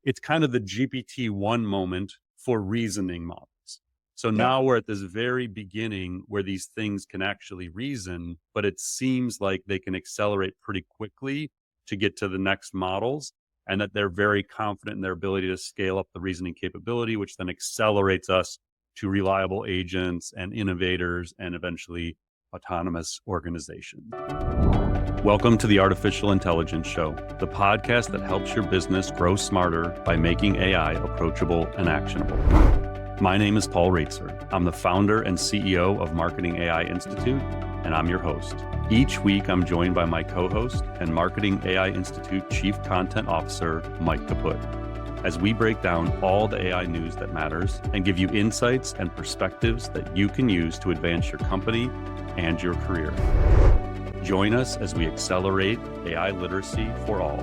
it's kind of the GPT-1 moment for reasoning models. So Yeah. now we're at this very beginning where these things can actually reason, but it seems like they can accelerate pretty quickly to get to the next models, and that they're very confident in their ability to scale up the reasoning capability, which then accelerates us to reliable agents and innovators and eventually autonomous organizations. Welcome to the Artificial Intelligence Show, the podcast that helps your business grow smarter by making AI approachable and actionable. My name is Paul Raitzer. I'm the founder and CEO of Marketing AI Institute, and I'm your host. Each week, I'm joined by my co-host and Marketing AI Institute Chief Content Officer, Mike Kaput, as we break down all the AI news that matters and give you insights and perspectives that you can use to advance your company and your career. Join us as we accelerate AI literacy for all.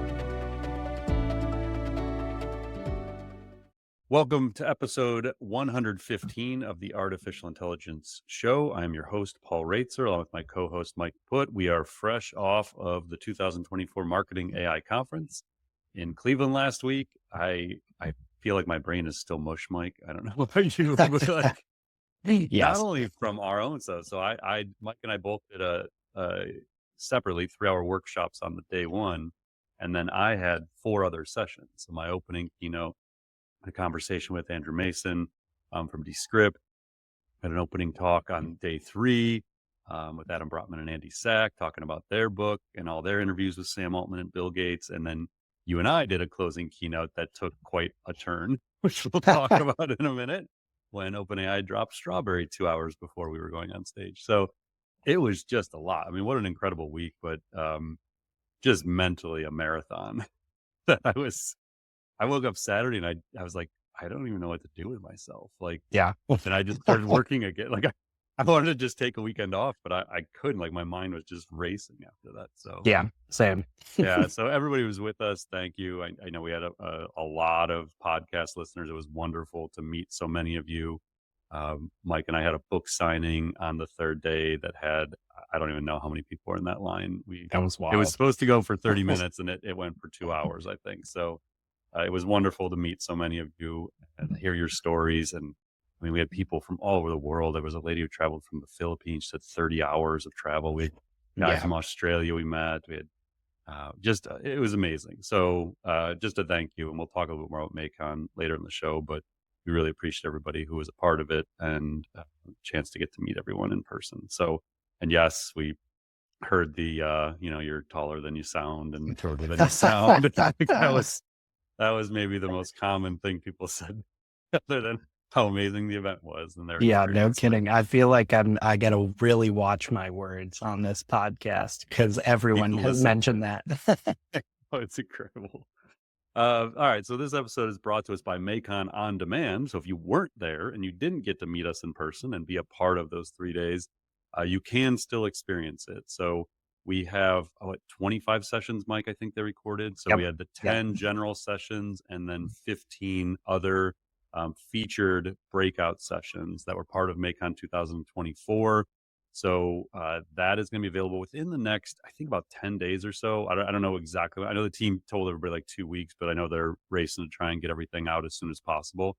Welcome to episode 115 of the Artificial Intelligence Show. I am your host, Paul Raitzer, along with my co-host, Mike Kaput. We are fresh off of the 2024 Marketing AI Conference in Cleveland last week. I feel like my brain is still mush, Mike. I don't know about you, but like, Yes. not only from our own stuff. So Mike and I both did separately 3-hour workshops on the day one. And then I had 4 other sessions. So my opening keynote, a conversation with Andrew Mason from Descript, had an opening talk on day 3 with Adam Brotman and Andy Sack talking about their book and all their interviews with Sam Altman and Bill Gates. And then you and I did a closing keynote that took quite a turn, which we'll talk about in a minute, when OpenAI dropped Strawberry 2 hours before we were going on stage. So it was just a lot. I mean, what an incredible week, but just mentally a marathon. I woke up Saturday and I was like, I don't even know what to do with myself. Like, Yeah. and I just started working again. Like I wanted to just take a weekend off, but I couldn't. Like my mind was just racing after that. So Yeah, same. yeah. So everybody was with us. Thank you. I know we had a lot of podcast listeners. It was wonderful to meet so many of you. Mike and I had a book signing on the third day that had, I don't even know how many people were in that line. That was wild. It was supposed to go for 30 minutes and it went for 2 hours, I think. So it was wonderful to meet so many of you and hear your stories. And I mean, we had people from all over the world. There was a lady who traveled from the Philippines, said 30 hours of travel. We had guys from Australia we met. We had it was amazing. So just a thank you. And we'll talk a little bit more about MAICON later in the show, but we really appreciate everybody who was a part of it and a chance to get to meet everyone in person. So, and yes, we heard the, you're taller than you sound and shorter than you sound. I think that was maybe the most common thing people said, other than how amazing the event was. And yeah, no kidding. I feel like I got to really watch my words on this podcast because everyone has mentioned that. Oh, it's incredible. All right. So this episode is brought to us by MAICON On Demand. So if you weren't there and you didn't get to meet us in person and be a part of those 3 days, you can still experience it. So we have 25 sessions, Mike, I think they recorded. So we had the 10 general sessions and then 15 other featured breakout sessions that were part of MAICON 2024. So that is going to be available within the next, I think, about 10 days or so. I don't know exactly. I know the team told everybody like 2 weeks, but I know they're racing to try and get everything out as soon as possible.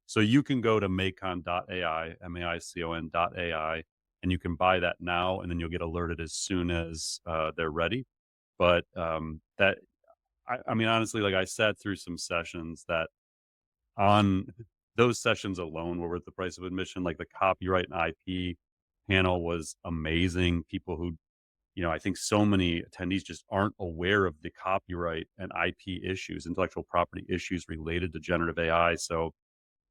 So you can go to maicon.ai, MAICON.ai, and you can buy that now, and then you'll get alerted as soon as they're ready. But I mean, honestly, like I sat through some sessions that on those sessions alone were worth the price of admission. Like the copyright and IP panel was amazing. People who, I think so many attendees just aren't aware of the copyright and IP issues, intellectual property issues related to generative AI. So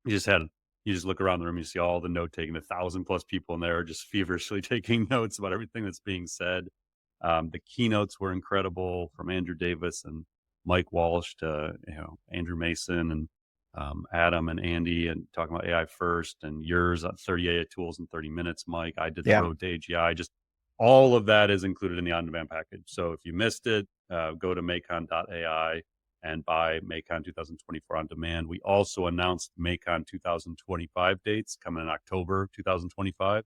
you just look around the room, you see all the note taking, 1,000+ people in there just feverishly taking notes about everything that's being said. The keynotes were incredible, from Andrew Davis and Mike Walsh to Andrew Mason and Adam and Andy, and talking about AI first, and yours 30 AI tools in 30 minutes, Mike. I did the road to AGI. Just all of that is included in the on-demand package. So if you missed it, go to maicon.ai and buy MAICON 2024 on demand. We also announced MAICON 2025 dates coming in October 2025.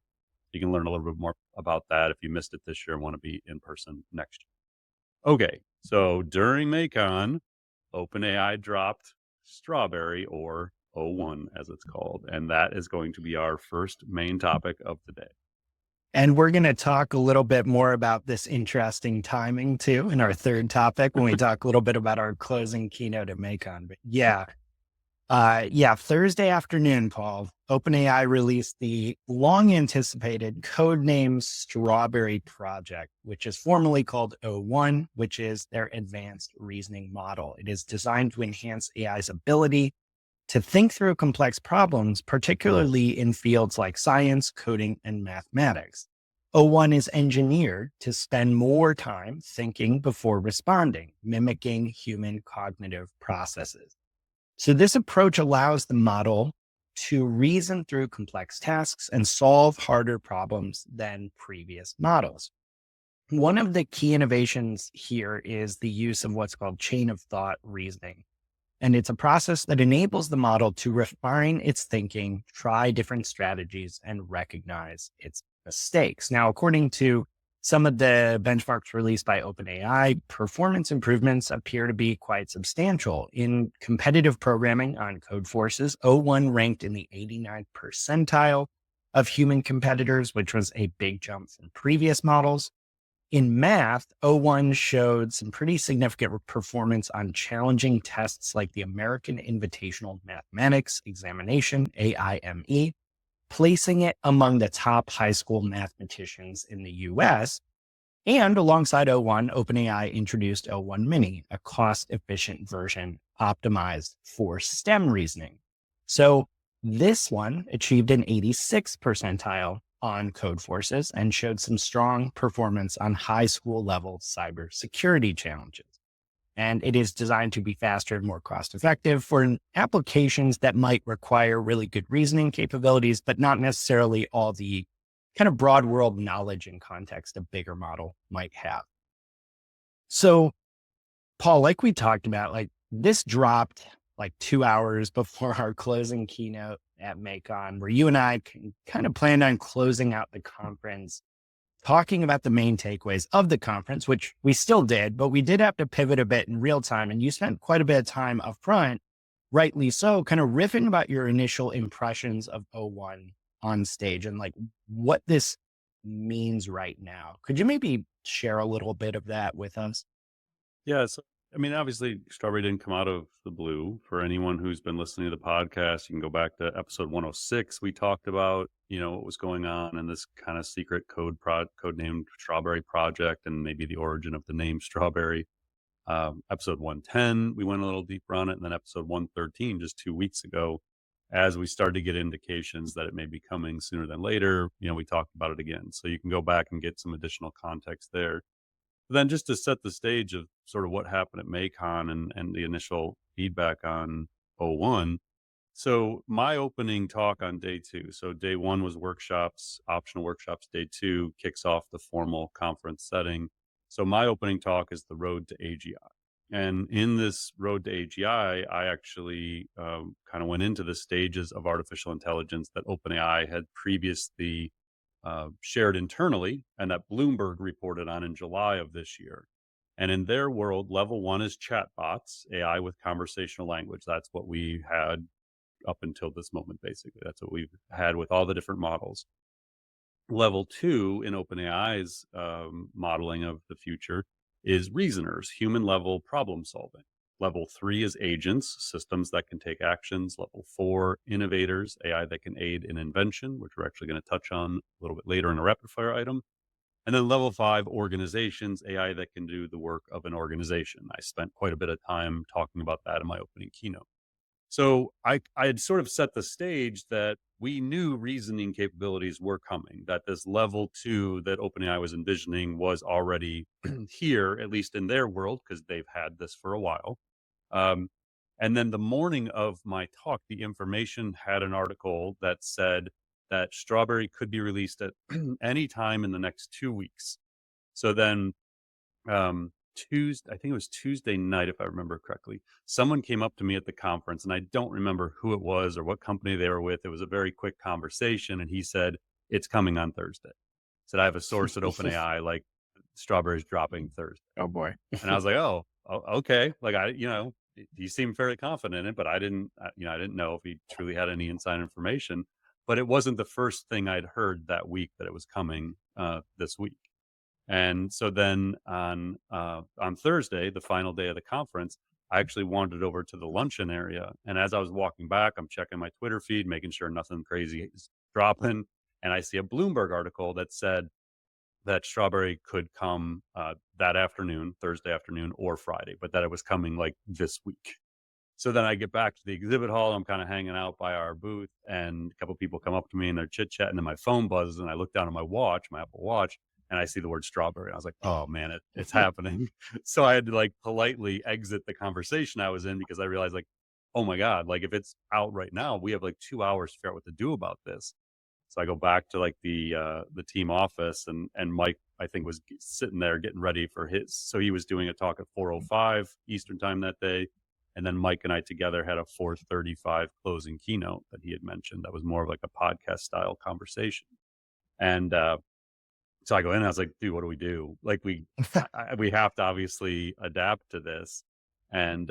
You can learn a little bit more about that if you missed it this year and want to be in person next year. Okay, so during MAICON, OpenAI dropped strawberry, or O1 as it's called. And that is going to be our first main topic of the day. And we're going to talk a little bit more about this interesting timing too in our third topic when we talk a little bit about our closing keynote at MAICON. But Thursday afternoon, Paul, OpenAI released the long anticipated codename Strawberry project, which is formally called O1, which is their advanced reasoning model. It is designed to enhance AI's ability to think through complex problems, particularly in fields like science, coding, and mathematics. O1 is engineered to spend more time thinking before responding, mimicking human cognitive processes. So this approach allows the model to reason through complex tasks and solve harder problems than previous models. One of the key innovations here is the use of what's called chain of thought reasoning. And it's a process that enables the model to refine its thinking, try different strategies, and recognize its mistakes. Now, according to some of the benchmarks released by OpenAI, performance improvements appear to be quite substantial. In competitive programming on Codeforces, O1 ranked in the 89th percentile of human competitors, which was a big jump from previous models. In math, O1 showed some pretty significant performance on challenging tests like the American Invitational Mathematics Examination, AIME, placing it among the top high school mathematicians in the US. And alongside O1, OpenAI introduced O1 Mini, a cost-efficient version optimized for STEM reasoning. So this one achieved an 86th percentile on Codeforces and showed some strong performance on high school level cybersecurity challenges. And it is designed to be faster and more cost effective for applications that might require really good reasoning capabilities, but not necessarily all the kind of broad world knowledge and context a bigger model might have. So, Paul, like we talked about, like this dropped like 2 hours before our closing keynote at MAICON, where you and I kind of planned on closing out the conference, talking about the main takeaways of the conference, which we still did, but we did have to pivot a bit in real time. And you spent quite a bit of time up front, rightly so, kind of riffing about your initial impressions of O1 on stage and like what this means right now. Could you maybe share a little bit of that with us? Yeah. So, I mean, obviously, Strawberry didn't come out of the blue. For anyone who's been listening to the podcast, you can go back to episode 106. We talked about, what was going on in this kind of secret code named Strawberry project and maybe the origin of the name Strawberry. Episode 110, we went a little deeper on it. And then episode 113, just 2 weeks ago, as we started to get indications that it may be coming sooner than later, we talked about it again. So you can go back and get some additional context there. But then just to set the stage of sort of what happened at MAICON and the initial feedback on O1. So my opening talk on day two. So day one was workshops, optional workshops. Day two kicks off the formal conference setting. So my opening talk is the road to AGI. And in this road to AGI, I actually kind of went into the stages of artificial intelligence that OpenAI had previously shared internally and that Bloomberg reported on in July of this year. And in their world, level one is chatbots, AI with conversational language. That's what we had up until this moment, basically. That's what we've had with all the different models. Level two in OpenAI's modeling of the future is reasoners, human level problem solving. Level three is agents, systems that can take actions. Level four, innovators, AI that can aid in invention, which we're actually going to touch on a little bit later in a rapid fire item. And then level five, organizations, AI that can do the work of an organization. I spent quite a bit of time talking about that in my opening keynote. So I had sort of set the stage that we knew reasoning capabilities were coming, that this level two that OpenAI was envisioning was already here, at least in their world, because they've had this for a while. And then the morning of my talk, The Information had an article that said that Strawberry could be released at any time in the next 2 weeks. So then Tuesday, I think it was Tuesday night, if I remember correctly, someone came up to me at the conference, and I don't remember who it was or what company they were with. It was a very quick conversation, and he said, "It's coming on Thursday." Said, "I have a source at OpenAI, like Strawberry's dropping Thursday." Oh boy. And I was like, "Oh, okay." Like he seemed fairly confident in it, but I didn't, I didn't know if he truly had any inside information. But it wasn't the first thing I'd heard that week that it was coming this week. And so then on Thursday, the final day of the conference, I actually wandered over to the luncheon area. And as I was walking back, I'm checking my Twitter feed, making sure nothing crazy is dropping. And I see a Bloomberg article that said that strawberry could come that afternoon, Thursday afternoon, or Friday, but that it was coming like this week. So then I get back to the exhibit hall. I'm kind of hanging out by our booth, and a couple people come up to me and they're chit chatting, and my phone buzzes, and I look down at my watch, my Apple Watch, and I see the word strawberry. I was like, "Oh man, it's happening!" So I had to like politely exit the conversation I was in because I realized like, "Oh my god, like if it's out right now, we have like 2 hours to figure out what to do about this." So I go back to like the team office, and Mike I think was sitting there getting ready for his. So he was doing a talk at 4:05 Eastern time that day, and then Mike and I together had a 4:35 closing keynote that he had mentioned. That was more of like a podcast style conversation. And so I go in and I was like, dude, what do we do? Like we have to obviously adapt to this. And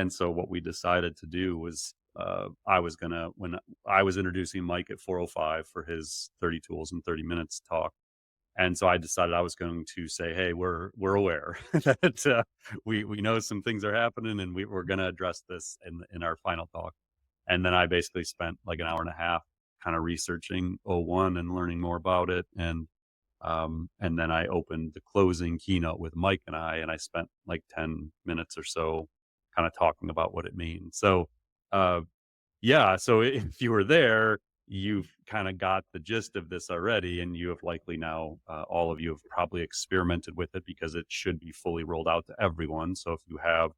so what we decided to do was I was gonna when I was introducing Mike at 4:05 for his 30 tools in 30 minutes talk. And so I decided I was going to say, "Hey, we're aware that we know some things are happening, and we're going to address this in our final talk." And then I basically spent like an hour and a half kind of researching O1 and learning more about it, and then I opened the closing keynote with Mike and I spent like 10 minutes or so kind of talking about what it means. So uh, yeah, so if you were there, you've kind of got the gist of this already, and you have likely now, all of you have probably experimented with it because it should be fully rolled out to everyone. So if you have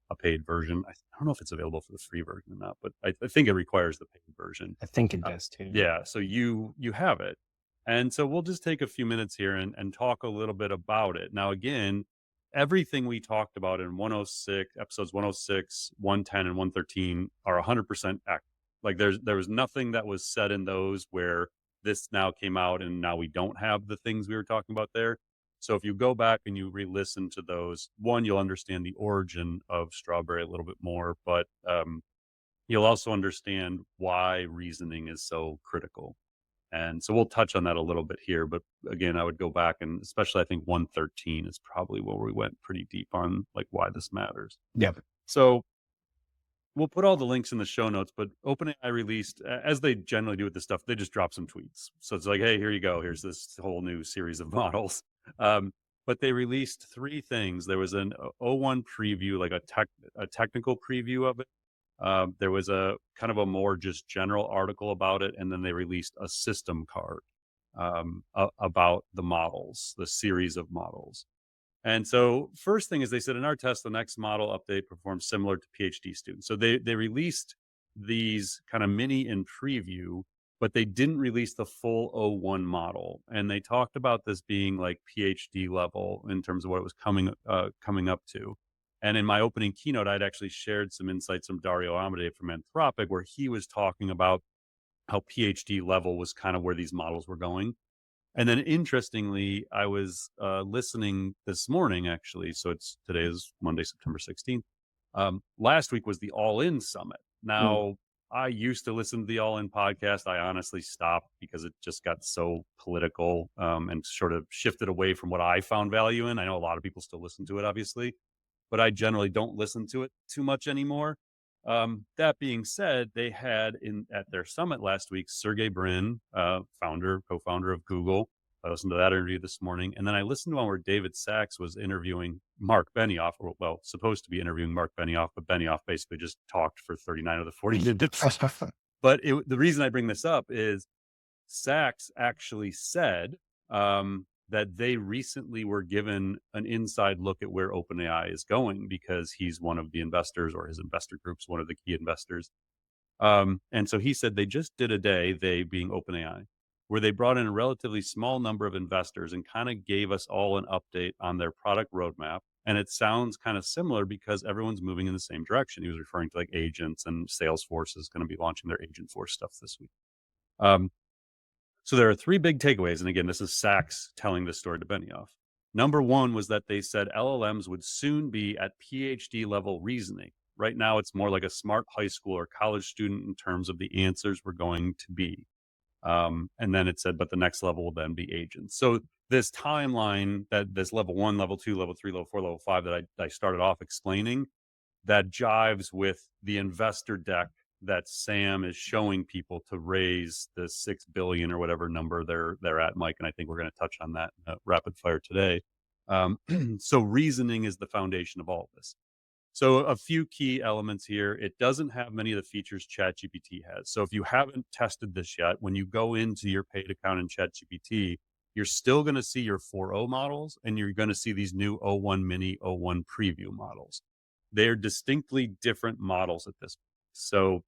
a paid version, I don't know if it's available for the free version or not, but I think it requires the paid version. I think it Uh, does too. yeah, so you have it, and so we'll just take a few minutes here and talk a little bit about it. Now, again, everything we talked about in 106 episodes 106, 110, and 113 are 100% accurate. Like there was nothing that was said in those where this now came out and now we don't have the things we were talking about there. So if you go back and you re-listen to those, one, you'll understand the origin of strawberry a little bit more, but you'll also understand why reasoning is so critical. And so we'll touch on that a little bit here. But again, I would go back, and especially I think 113 is probably where we went pretty deep on like why this matters. Yep. So we'll put all the links in the show notes, but OpenAI released, as they generally do with this stuff, they just drop some tweets. So it's like, hey, here you go. Here's this whole new series of models. But they released three things. There was an O1 preview, like a technical preview of it. There was a kind of a more just general article about it, and then they released a system card about the models, the series of models. And so, first thing is they said in our test, the next model update performs similar to PhD students. So they released these kind of mini in preview, but they didn't release the full O1 model. And they talked about this being like PhD level in terms of what it was coming up to. And in my opening keynote, I'd actually shared some insights from Dario Amodei from Anthropic, where he was talking about how PhD level was kind of where these models were going. And then interestingly, I was listening this morning, actually. So today is Monday, September 16th. Last week was the All In Summit. Mm. Now, I used to listen to the All In podcast. I honestly stopped because it just got so political and sort of shifted away from what I found value in. I know a lot of people still listen to it, obviously, but I generally don't listen to it too much anymore. That being said, they had at their summit last week, Sergey Brin, co-founder of Google. I listened to that interview this morning, and then I listened to one where David Sachs was interviewing Mark Benioff, or well, supposed to be interviewing Mark Benioff, but Benioff basically just talked for 39 of the 40 minutes. But the reason I bring this up is Sachs actually said that they recently were given an inside look at where OpenAI is going because he's one of the investors, or his investor group's one of the key investors. And so he said they just did a day, they being OpenAI, where they brought in a relatively small number of investors and kind of gave us all an update on their product roadmap. And it sounds kind of similar because everyone's moving in the same direction. He was referring to like agents, and Salesforce is going to be launching their Agent Force stuff this week. So there are three big takeaways. And again, this is Sachs telling this story to Benioff. Number one was that they said LLMs would soon be at PhD level reasoning. Right now, it's more like a smart high school or college student in terms of the answers we're going to be. And then it said, but the next level will then be agents. So this timeline that this level one, level two, level three, level four, level five that I started off explaining, that jives with the investor deck that Sam is showing people to raise the 6 billion or whatever number they're at, Mike. And I think we're going to touch on that rapid fire today. So reasoning is the foundation of all of this. So a few key elements here. It doesn't have many of the features ChatGPT has. So if you haven't tested this yet, when you go into your paid account in ChatGPT, you're still going to see your 4.0 models, and you're going to see these new O1 mini, O1 preview models. They're distinctly different models at this point. So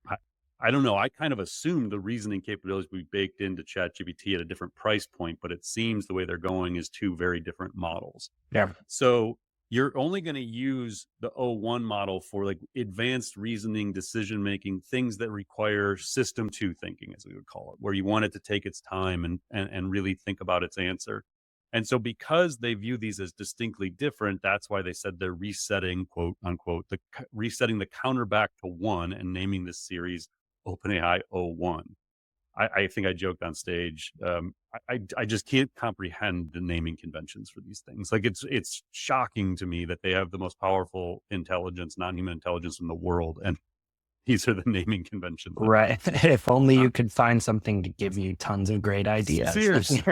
I, I don't know. I kind of assumed the reasoning capabilities we baked into ChatGPT at a different price point, but it seems the way they're going is two very different models. Yeah. So you're only going to use the O1 model for like advanced reasoning, decision making, things that require system two thinking, as we would call it, where you want it to take its time and really think about its answer. And so because they view these as distinctly different, that's why they said they're resetting, quote unquote, resetting the counter back to one and naming this series OpenAI O1. I think I joked on stage. I just can't comprehend the naming conventions for these things. Like it's shocking to me that they have the most powerful intelligence, non-human intelligence in the world, and these are the naming conventions. Right. If only you could find something to give you tons of great ideas. Seriously.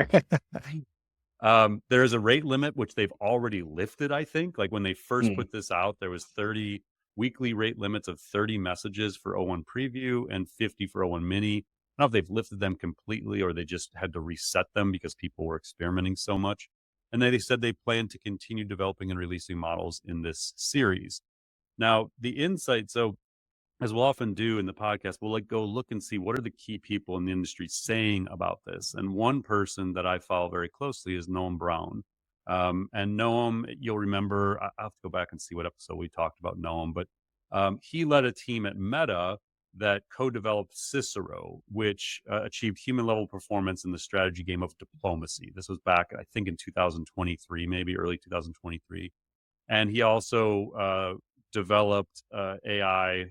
There is a rate limit, which they've already lifted, I think. Like when they first put this out, there was 30 weekly rate limits of 30 messages for O1 preview and 50 for O1 mini. I don't know if they've lifted them completely or they just had to reset them because people were experimenting so much. And then they said they plan to continue developing and releasing models in this series. Now, the insight, so as we'll often do in the podcast, we'll like go look and see what are the key people in the industry saying about this. And one person that I follow very closely is Noam Brown. And Noam, you'll remember, I'll have to go back and see what episode we talked about Noam, but he led a team at Meta that co-developed Cicero, which achieved human-level performance in the strategy game of diplomacy. This was back, I think, in 2023, maybe early 2023. And he also developed AI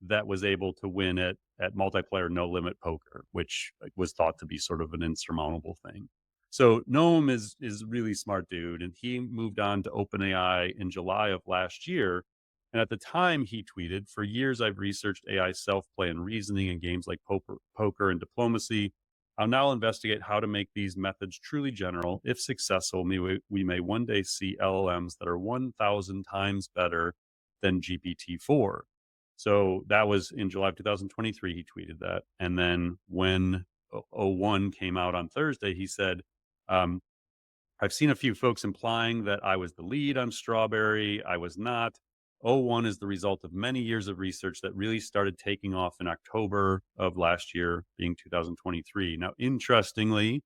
that was able to win at multiplayer no limit poker, which was thought to be sort of an insurmountable thing. So Noam is really smart dude, and he moved on to OpenAI in July of last year. And at the time, he tweeted, "For years, I've researched AI self-play and reasoning in games like poker and diplomacy. I'll now investigate how to make these methods truly general. If successful, we may one day see LLMs that are 1,000 times better than GPT-4. So that was in July of 2023, he tweeted that. And then when O1 came out on Thursday, he said, I've seen a few folks implying that I was the lead on Strawberry. I was not. O1 is the result of many years of research that really started taking off in October of last year, being 2023. Now, interestingly,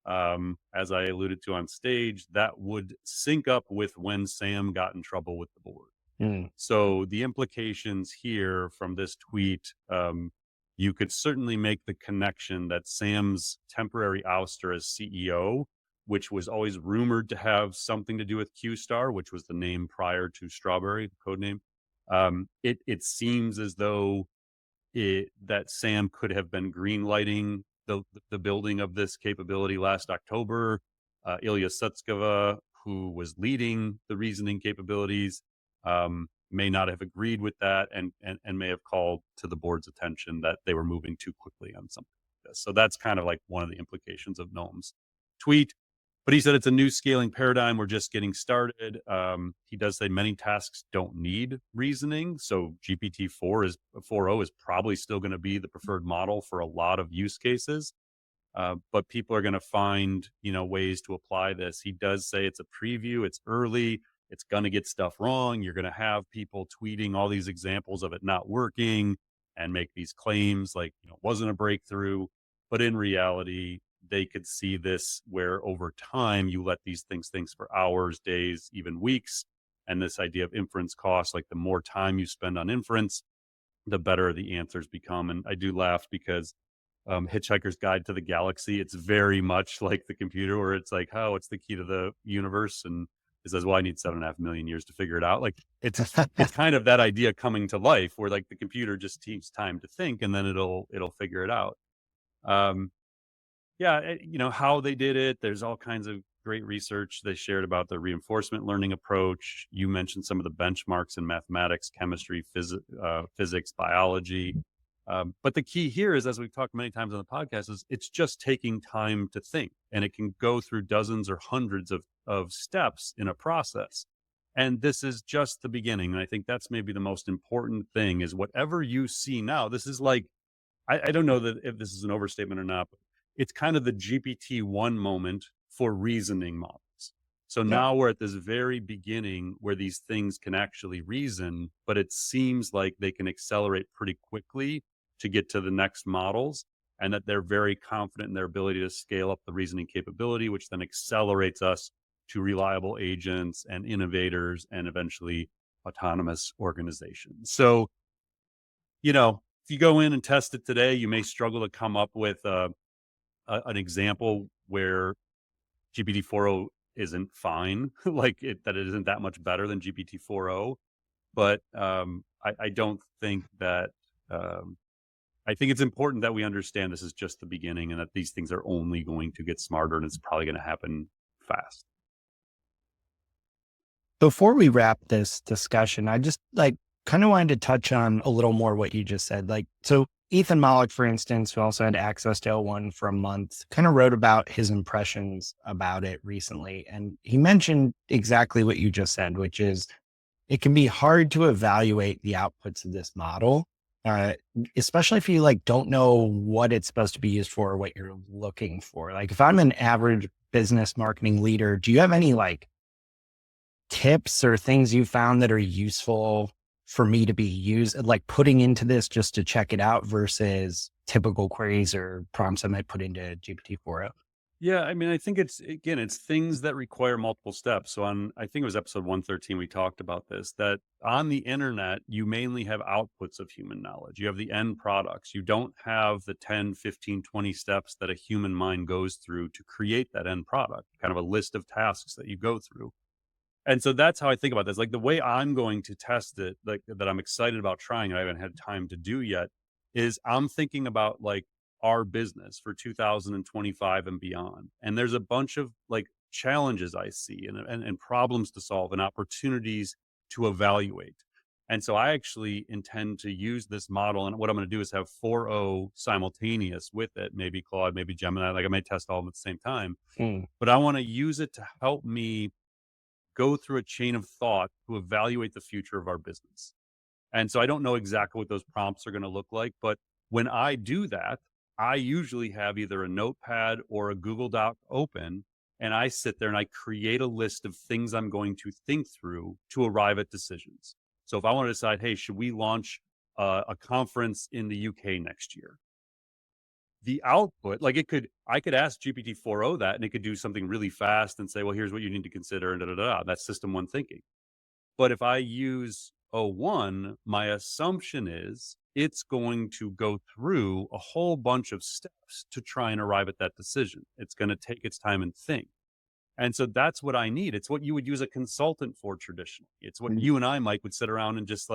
as I alluded to on stage, that would sync up with when Sam got in trouble with the board. So the implications here from this tweet, you could certainly make the connection that Sam's temporary ouster as CEO, which was always rumored to have something to do with QStar, which was the name prior to Strawberry, the code name. It seems as though that Sam could have been greenlighting the building of this capability last October. Ilya Sutskever, who was leading the reasoning capabilities, may not have agreed with that and may have called to the board's attention that they were moving too quickly on something like this. So that's kind of like one of the implications of Noam's tweet. But he said it's a new scaling paradigm. We're just getting started. He does say many tasks don't need reasoning. So GPT-4 is 4.0 is probably still going to be the preferred model for a lot of use cases. But people are going to find, ways to apply this. He does say it's a preview. It's early. It's going to get stuff wrong. You're going to have people tweeting all these examples of it not working and make these claims like, it wasn't a breakthrough. But in reality, they could see this where over time you let these things think for hours, days, even weeks. And this idea of inference costs, like the more time you spend on inference, the better the answers become. And I do laugh because Hitchhiker's Guide to the Galaxy, it's very much like the computer where it's like, oh, it's the key to the universe. And It says, well, I need 7.5 million years to figure it out. Like it's kind of that idea coming to life where like the computer just needs time to think and then it'll figure it out. Um, yeah, how they did it. There's all kinds of great research they shared about the reinforcement learning approach. You mentioned some of the benchmarks in mathematics, chemistry, physics, biology. But the key here is, as we've talked many times on the podcast, is it's just taking time to think, and it can go through dozens or hundreds of steps in a process. And this is just the beginning. And I think that's maybe the most important thing is whatever you see now, this is like, I don't know that if this is an overstatement or not, but it's kind of the GPT-1 moment for reasoning models. So Yeah. now we're at this very beginning where these things can actually reason, but it seems like they can accelerate pretty quickly to get to the next models, and that they're very confident in their ability to scale up the reasoning capability, which then accelerates us to reliable agents and innovators and eventually autonomous organizations. So, if you go in and test it today, you may struggle to come up with an example where GPT-4o isn't fine, that it isn't that much better than GPT-4o. But I don't think that. I think it's important that we understand this is just the beginning, and that these things are only going to get smarter, and it's probably going to happen fast. Before we wrap this discussion, I just kind of wanted to touch on a little more what you just said. So Ethan Mollick, for instance, who also had access to L1 for a month, kind of wrote about his impressions about it recently. And he mentioned exactly what you just said, which is it can be hard to evaluate the outputs of this model, especially if you don't know what it's supposed to be used for or what you're looking for. Like if I'm an average business marketing leader, do you have any tips or things you found that are useful for me to be putting into this just to check it out versus typical queries or prompts I might put into GPT-4o? Yeah, I mean, I think it's things that require multiple steps. So I think it was episode 113, we talked about this, that on the internet, you mainly have outputs of human knowledge. You have the end products. You don't have the 10, 15, 20 steps that a human mind goes through to create that end product, kind of a list of tasks that you go through. And so that's how I think about this. Like the way I'm going to test it, that I'm excited about trying, and I haven't had time to do yet, is I'm thinking about our business for 2025 and beyond. And there's a bunch of challenges I see and problems to solve and opportunities to evaluate. And so I actually intend to use this model. And what I'm going to do is have 4.0 simultaneous with it, maybe Claude, maybe Gemini. I may test all of them at the same time. But I want to use it to help me go through a chain of thought to evaluate the future of our business. And so I don't know exactly what those prompts are going to look like, but when I do that, I usually have either a notepad or a Google Doc open, and I sit there and I create a list of things I'm going to think through to arrive at decisions. So if I want to decide, hey, should we launch a conference in the UK next year? The output, I could ask GPT-4o that, and it could do something really fast and say, well, here's what you need to consider, and that's system one thinking. But if I use O1, my assumption is it's going to go through a whole bunch of steps to try and arrive at that decision. It's going to take its time and think. And so that's what I need. It's what you would use a consultant for traditionally. It's what you and I, Mike, would sit around and just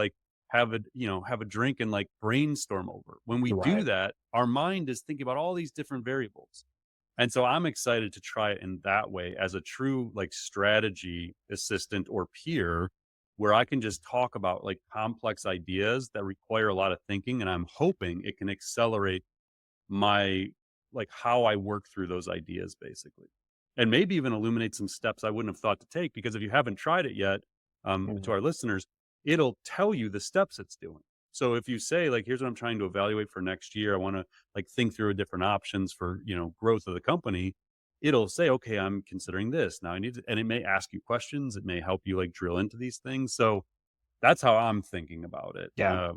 have a drink and brainstorm over. When we do Right. that, our mind is thinking about all these different variables. And so I'm excited to try it in that way as a true strategy assistant or peer, where I can just talk about complex ideas that require a lot of thinking. And I'm hoping it can accelerate my how I work through those ideas basically. And maybe even illuminate some steps I wouldn't have thought to take, because if you haven't tried it yet, to our listeners, it'll tell you the steps it's doing. So if you say here's what I'm trying to evaluate for next year, I want to think through different options for, growth of the company. It'll say, okay, I'm considering this now. I need to, and it may ask you questions. It may help you drill into these things. So that's how I'm thinking about it. Yeah.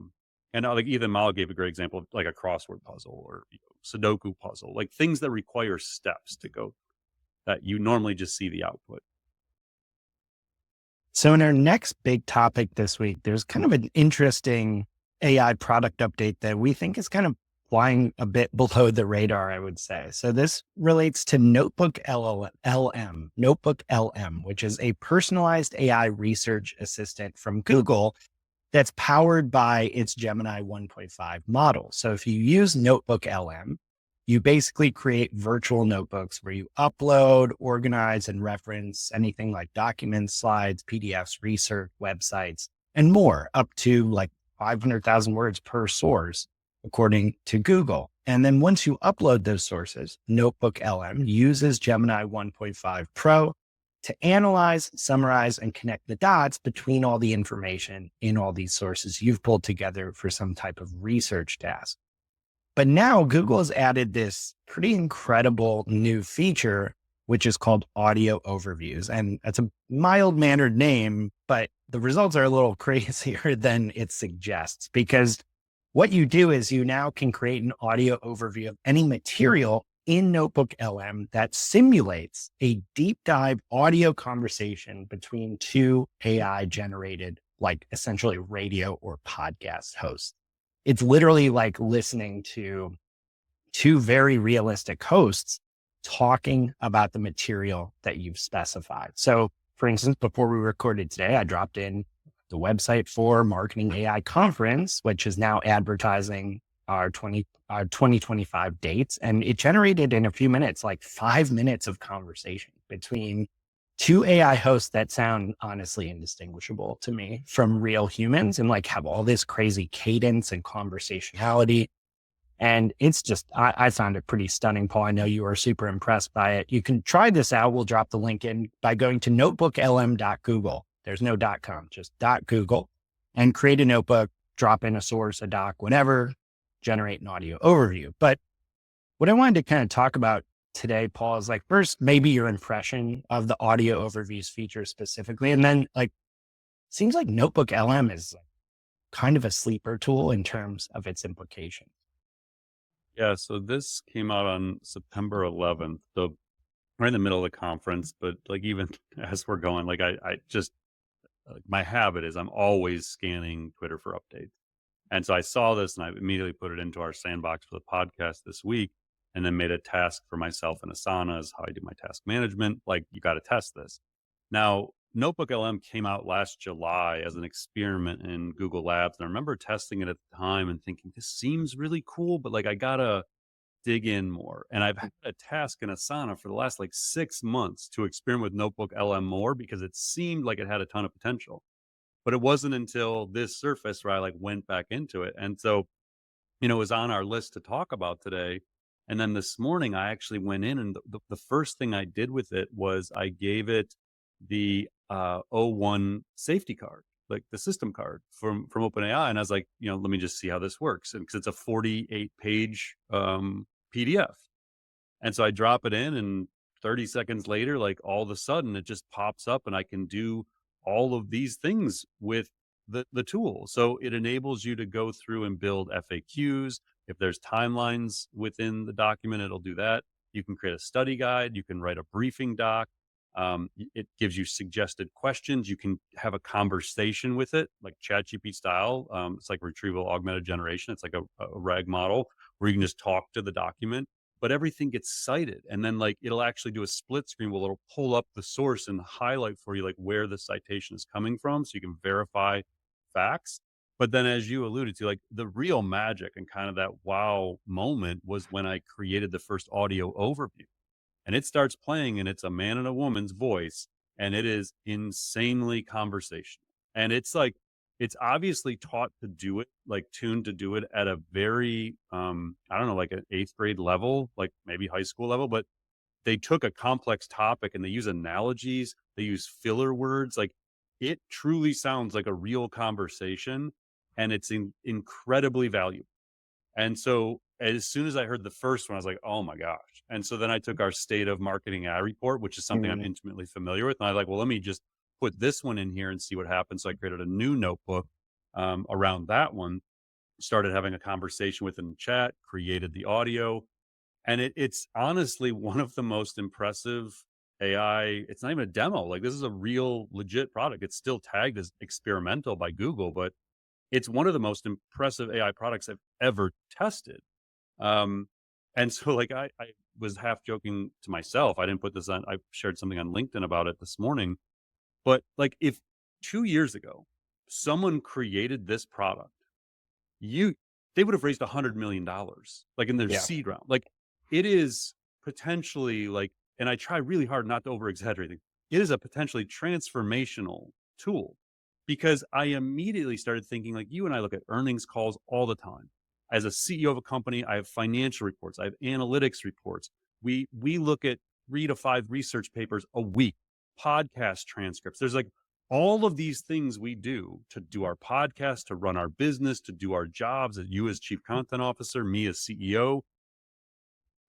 And Ethan Mall gave a great example of a crossword puzzle or Sudoku puzzle, things that require steps to go that you normally just see the output. So in our next big topic this week, there's kind of an interesting AI product update that we think is kind of flying a bit below the radar, I would say. So this relates to Notebook LM, which is a personalized AI research assistant from Google that's powered by its Gemini 1.5 model. So if you use Notebook LM, you basically create virtual notebooks where you upload, organize, and reference anything like documents, slides, PDFs, research, websites, and more, up to like 500,000 words per source, according to Google. And then once you upload those sources, Notebook LM uses Gemini 1.5 Pro to analyze, summarize, and connect the dots between all the information in all these sources you've pulled together for some type of research task. But now Google has added this pretty incredible new feature, which is called audio overviews. And that's a mild mannered name, but the results are a little crazier than it suggests, because what you do is you now can create an audio overview of any material in Notebook LM that simulates a deep dive audio conversation between two AI generated, like essentially radio or podcast hosts. It's literally like listening to two very realistic hosts talking about the material that you've specified. So for instance, before we recorded today, I dropped in the website for Marketing AI Conference, which is now advertising our 2025 dates. And it generated in a few minutes, like 5 minutes of conversation between two AI hosts that sound honestly indistinguishable to me from real humans, and like have all this crazy cadence and conversationality. And it's just, I found it pretty stunning, Paul. I know you are super impressed by it. You can try this out. We'll drop the link in by going to notebooklm.google. There's no .com, just .google, and create a notebook, drop in a source, a doc, whatever, generate an audio overview. But what I wanted to kind of talk about today, Paul, is like, first, maybe your impression of the audio overviews feature specifically. And then like, seems like Notebook LM is like kind of a sleeper tool in terms of its implication. Yeah, so this came out on September 11th, so right in the middle of the conference. But like even as we're going, like I just my habit is I'm always scanning Twitter for updates. And so I saw this and I immediately put it into our sandbox for the podcast this week, and then made a task for myself in Asana as how I do my task management. Like, you got to test this. Now, Notebook LM came out last July as an experiment in Google Labs. And I remember testing it at the time and thinking, this seems really cool, but like, I got to dig in more. And I've had a task in Asana for the last like 6 months to experiment with Notebook LM more, because it seemed like it had a ton of potential. But it wasn't until this surfaced where I like went back into it. And so, it was on our list to talk about today. And then this morning, I actually went in, and the first thing I did with it was I gave it the O1 safety card, like the system card from OpenAI. And I was like, let me just see how this works. And because it's a 48-page PDF. And so I drop it in, and 30 seconds later, like all of a sudden it just pops up and I can do all of these things with the tool. So it enables you to go through and build FAQs. If there's timelines within the document, it'll do that. You can create a study guide. You can write a briefing doc. It gives you suggested questions. You can have a conversation with it, like ChatGPT style. It's like retrieval augmented generation. It's like a RAG model where you can just talk to the document, but everything gets cited. And then like it'll actually do a split screen where it'll pull up the source and highlight for you like where the citation is coming from, so you can verify facts. But then, as you alluded to, like the real magic and kind of that wow moment was when I created the first audio overview, and it starts playing, and it's a man and a woman's voice, and it is insanely conversational. And it's like, it's obviously taught to do it, like tuned to do it at a very, I don't know, like an eighth grade level, like maybe high school level, but they took a complex topic and they use analogies, they use filler words. Like, it truly sounds like a real conversation, and it's incredibly valuable. And so as soon as I heard the first one, I was like, oh my gosh. And so then I took our state of marketing AI report, which is something I'm Mm. intimately familiar with. And I was like, well, let me just put this one in here and see what happens. So I created a new notebook around that one, started having a conversation within the chat, created the audio. And it's honestly one of the most impressive AI. It's not even a demo. Like, this is a real legit product. It's still tagged as experimental by Google, but it's one of the most impressive AI products I've ever tested. Um, and so like I was half joking to myself. I didn't put this on. I shared something on LinkedIn about it this morning. But like if 2 years ago someone created this product, you they would have raised $100 million like in their Yeah. seed round. Like it is potentially like, and I try really hard not to over exaggerate it. It is a potentially transformational tool because I immediately started thinking like you and I look at earnings calls all the time. As a CEO of a company, I have financial reports, I have analytics reports. We look at 3 to 5 research papers a week, podcast transcripts. There's like all of these things we do our podcast, to run our business, to do our jobs, you as chief content officer, me as CEO.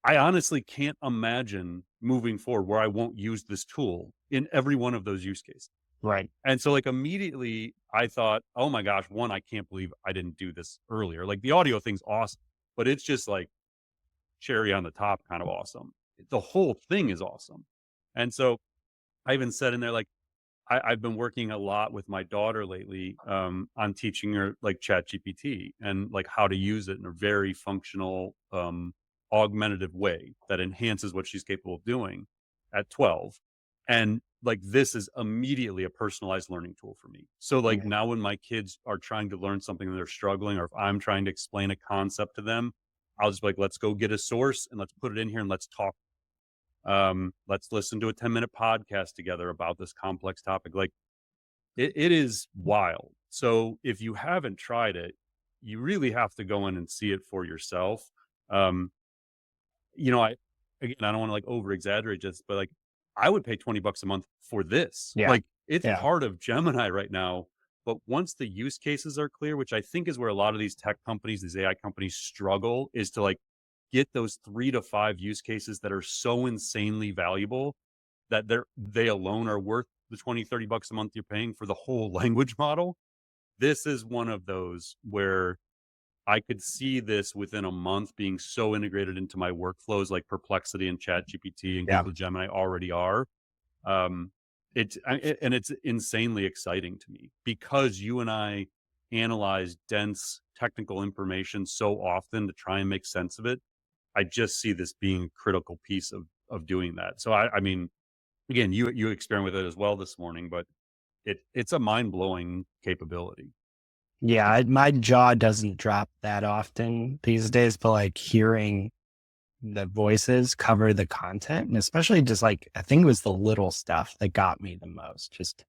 I honestly can't imagine moving forward where I won't use this tool in every one of those use cases. Right. And so like immediately I thought, oh my gosh, one, I can't believe I didn't do this earlier. Like the audio thing's awesome, but it's just like cherry on the top kind of awesome. The whole thing is awesome. And so I even said in there, like, I've been working a lot with my daughter lately on teaching her like Chat GPT and like how to use it in a very functional, augmentative way that enhances what she's capable of doing at 12. And like this is immediately a personalized learning tool for me. So like Yeah. now when my kids are trying to learn something and they're struggling, or if I'm trying to explain a concept to them, I'll just be like, let's go get a source and let's put it in here and let's talk. Let's listen to a 10-minute podcast together about this complex topic. Like it is wild. So if you haven't tried it, you really have to go in and see it for yourself. Um, I again, I don't want to like over exaggerate just, but like I would pay $20 a month for this. Yeah. Like it's Yeah. part of Gemini right now. But once the use cases are clear, which I think is where a lot of these tech companies, these AI companies struggle, is to like get those 3 to 5 use cases that are so insanely valuable that they alone are worth the 20-30 bucks a month you're paying for the whole language model. This is one of those where I could see this within a month being so integrated into my workflows like Perplexity and Chat GPT and Yeah. Google Gemini already are. Um, and it's insanely exciting to me because you and I analyze dense technical information so often to try and make sense of it. I just see this being a critical piece of doing that. So I mean, again, you experiment with it as well this morning, but it's a mind blowing capability. Yeah. My jaw doesn't drop that often these days, but like hearing the voices cover the content, and especially just like, I think it was the little stuff that got me the most. Just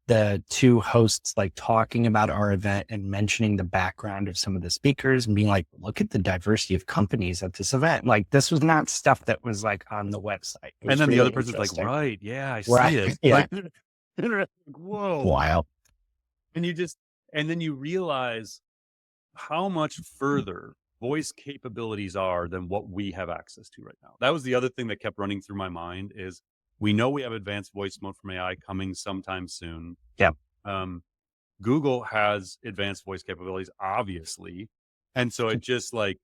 the two hosts like talking about our event and mentioning the background of some of the speakers and being like, look at the diversity of companies at this event. Like this was not stuff that was like on the website. It And was then the really other person's like, interesting. right, yeah, I see Right. it. Yeah. Like, like, whoa. Wild. And and then you realize how much further voice capabilities are than what we have access to right now. That was the other thing that kept running through my mind is we know we have advanced voice mode from AI coming sometime soon. Yeah. Um, Google has advanced voice capabilities, obviously. And so it just like,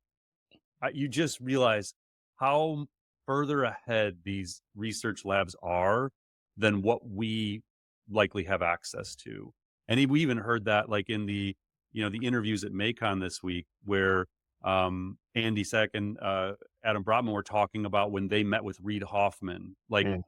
you just realize how further ahead these research labs are than what we likely have access to. And we even heard that like in the interviews at MAICON this week where Andy Sack and Adam Brotman were talking about when they met with Reid Hoffman, like Mm.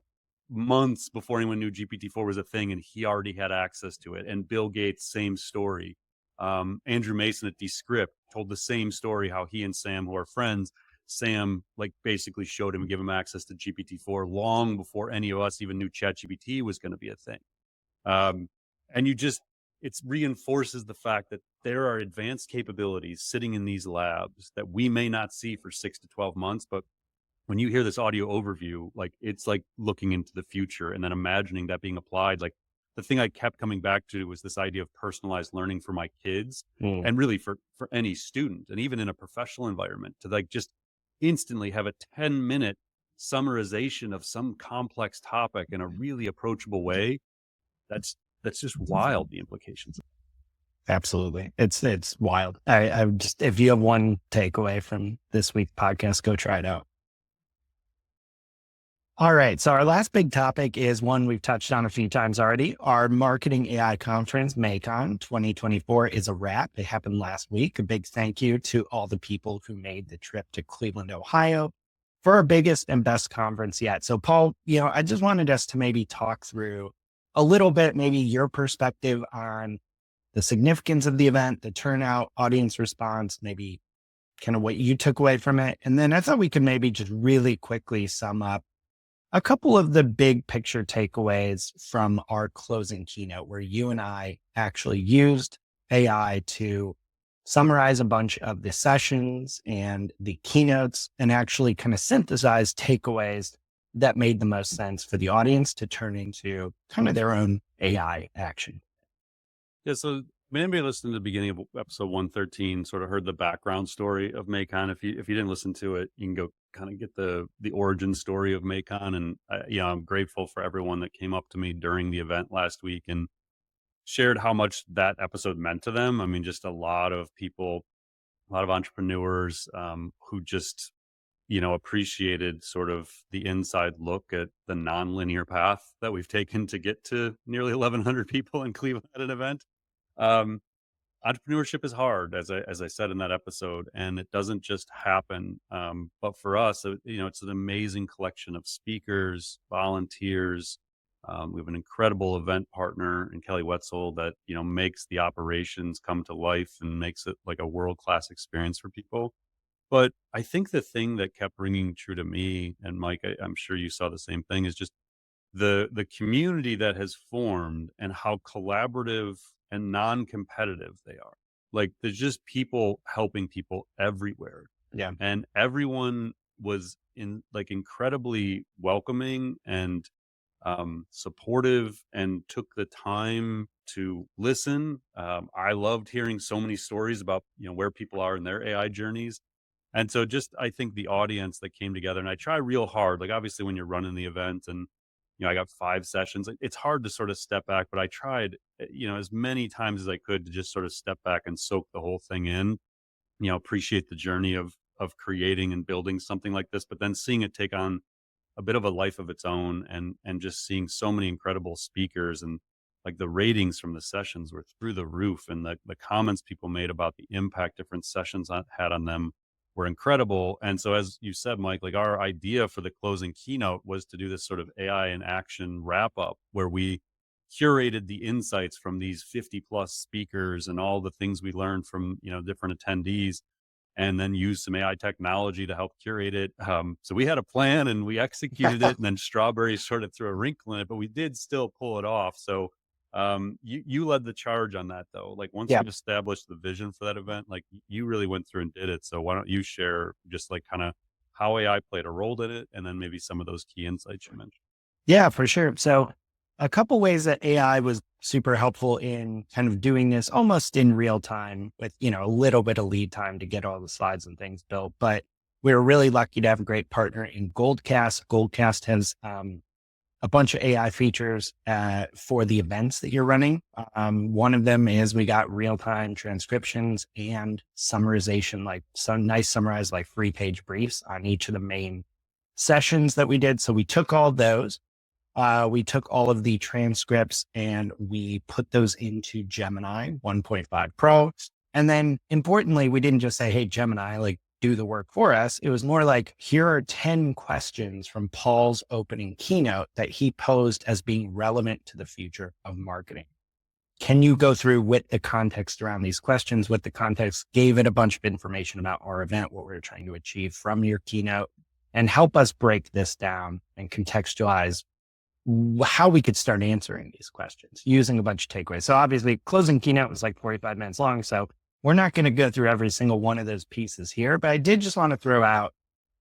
months before anyone knew GPT-4 was a thing, and he already had access to it. And Bill Gates, same story. Andrew Mason at Descript told the same story, how he and Sam, who are friends, Sam like basically showed him, give him access to GPT-4 long before any of us even knew ChatGPT was going to be a thing. And it reinforces the fact that there are advanced capabilities sitting in these labs that we may not see for 6 to 12 months, but when you hear this audio overview, like it's like looking into the future and then imagining that being applied. Like the thing I kept coming back to was this idea of personalized learning for my kids Mm. and really for any student, and even in a professional environment, to like just instantly have a 10-minute summarization of some complex topic in a really approachable way. That's just wild, the implications. Absolutely. It's wild. I just, if you have one takeaway from this week's podcast, go try it out. All right. So our last big topic is one we've touched on a few times already. Our marketing AI conference, MAICON 2024, is a wrap. It happened last week. A big thank you to all the people who made the trip to Cleveland, Ohio for our biggest and best conference yet. So Paul, I just wanted us to maybe talk through a little bit, maybe your perspective on the significance of the event, the turnout, audience response, maybe kind of what you took away from it. And then I thought we could maybe just really quickly sum up a couple of the big picture takeaways from our closing keynote, where you and I actually used AI to summarize a bunch of the sessions and the keynotes and actually kind of synthesize takeaways that made the most sense for the audience to turn into kind of their own AI action. Yeah, so maybe listened to the beginning of episode 113, sort of heard the background story of MAICON. If you didn't listen to it, you can go kind of get the origin story of MAICON. And I'm grateful for everyone that came up to me during the event last week and shared how much that episode meant to them. I mean, just a lot of people, a lot of entrepreneurs who just appreciated sort of the inside look at the nonlinear path that we've taken to get to nearly 1,100 people in Cleveland at an event. Um, Entrepreneurship is hard, as I said in that episode, and it doesn't just happen. But for us, it's an amazing collection of speakers, volunteers. We have an incredible event partner in Kelly Wetzel that makes the operations come to life and makes it like a world class experience for people. But I think the thing that kept ringing true to me, and Mike, I'm sure you saw the same thing, is just the community that has formed and how collaborative and non-competitive they are. Like there's just people helping people everywhere. Yeah. And everyone was incredibly welcoming and supportive and took the time to listen. I loved hearing so many stories about where people are in their AI journeys. And so just I think the audience that came together, and I try real hard, like obviously when you're running the event and I got 5 sessions, it's hard to sort of step back, but I tried, as many times as I could to just sort of step back and soak the whole thing in, appreciate the journey of creating and building something like this, but then seeing it take on a bit of a life of its own, and just seeing so many incredible speakers, and like the ratings from the sessions were through the roof, and the comments people made about the impact different sessions had on them were incredible. And so as you said, Mike, like our idea for the closing keynote was to do this sort of AI in action wrap up where we curated the insights from these 50 plus speakers and all the things we learned from different attendees, and then use some AI technology to help curate it. So we had a plan and we executed it, and then Strawberry sort of threw a wrinkle in it, but we did still pull it off. So you led the charge on that though. Like once Yeah. we established the vision for that event, like you really went through and did it. So why don't you share just like kind of how AI played a role in it, and then maybe some of those key insights you mentioned. Yeah, for sure. So a couple ways that AI was super helpful in kind of doing this almost in real time with, a little bit of lead time to get all the slides and things built. But we were really lucky to have a great partner in Goldcast. Goldcast has a bunch of AI features for the events that you're running. One of them is we got real-time transcriptions and summarization, like some nice summarized, like 3-page briefs on each of the main sessions that we did. So we took all those. We took all of the transcripts and we put those into Gemini 1.5 Pro. And then importantly, we didn't just say, hey, Gemini, like do the work for us. It was more like, here are 10 questions from Paul's opening keynote that he posed as being relevant to the future of marketing. Can you go through with the context around these questions, with the context, gave it a bunch of information about our event, what we were trying to achieve from your keynote, and help us break this down and contextualize how we could start answering these questions using a bunch of takeaways. So obviously closing keynote was like 45 minutes long. So we're not going to go through every single one of those pieces here, but I did just want to throw out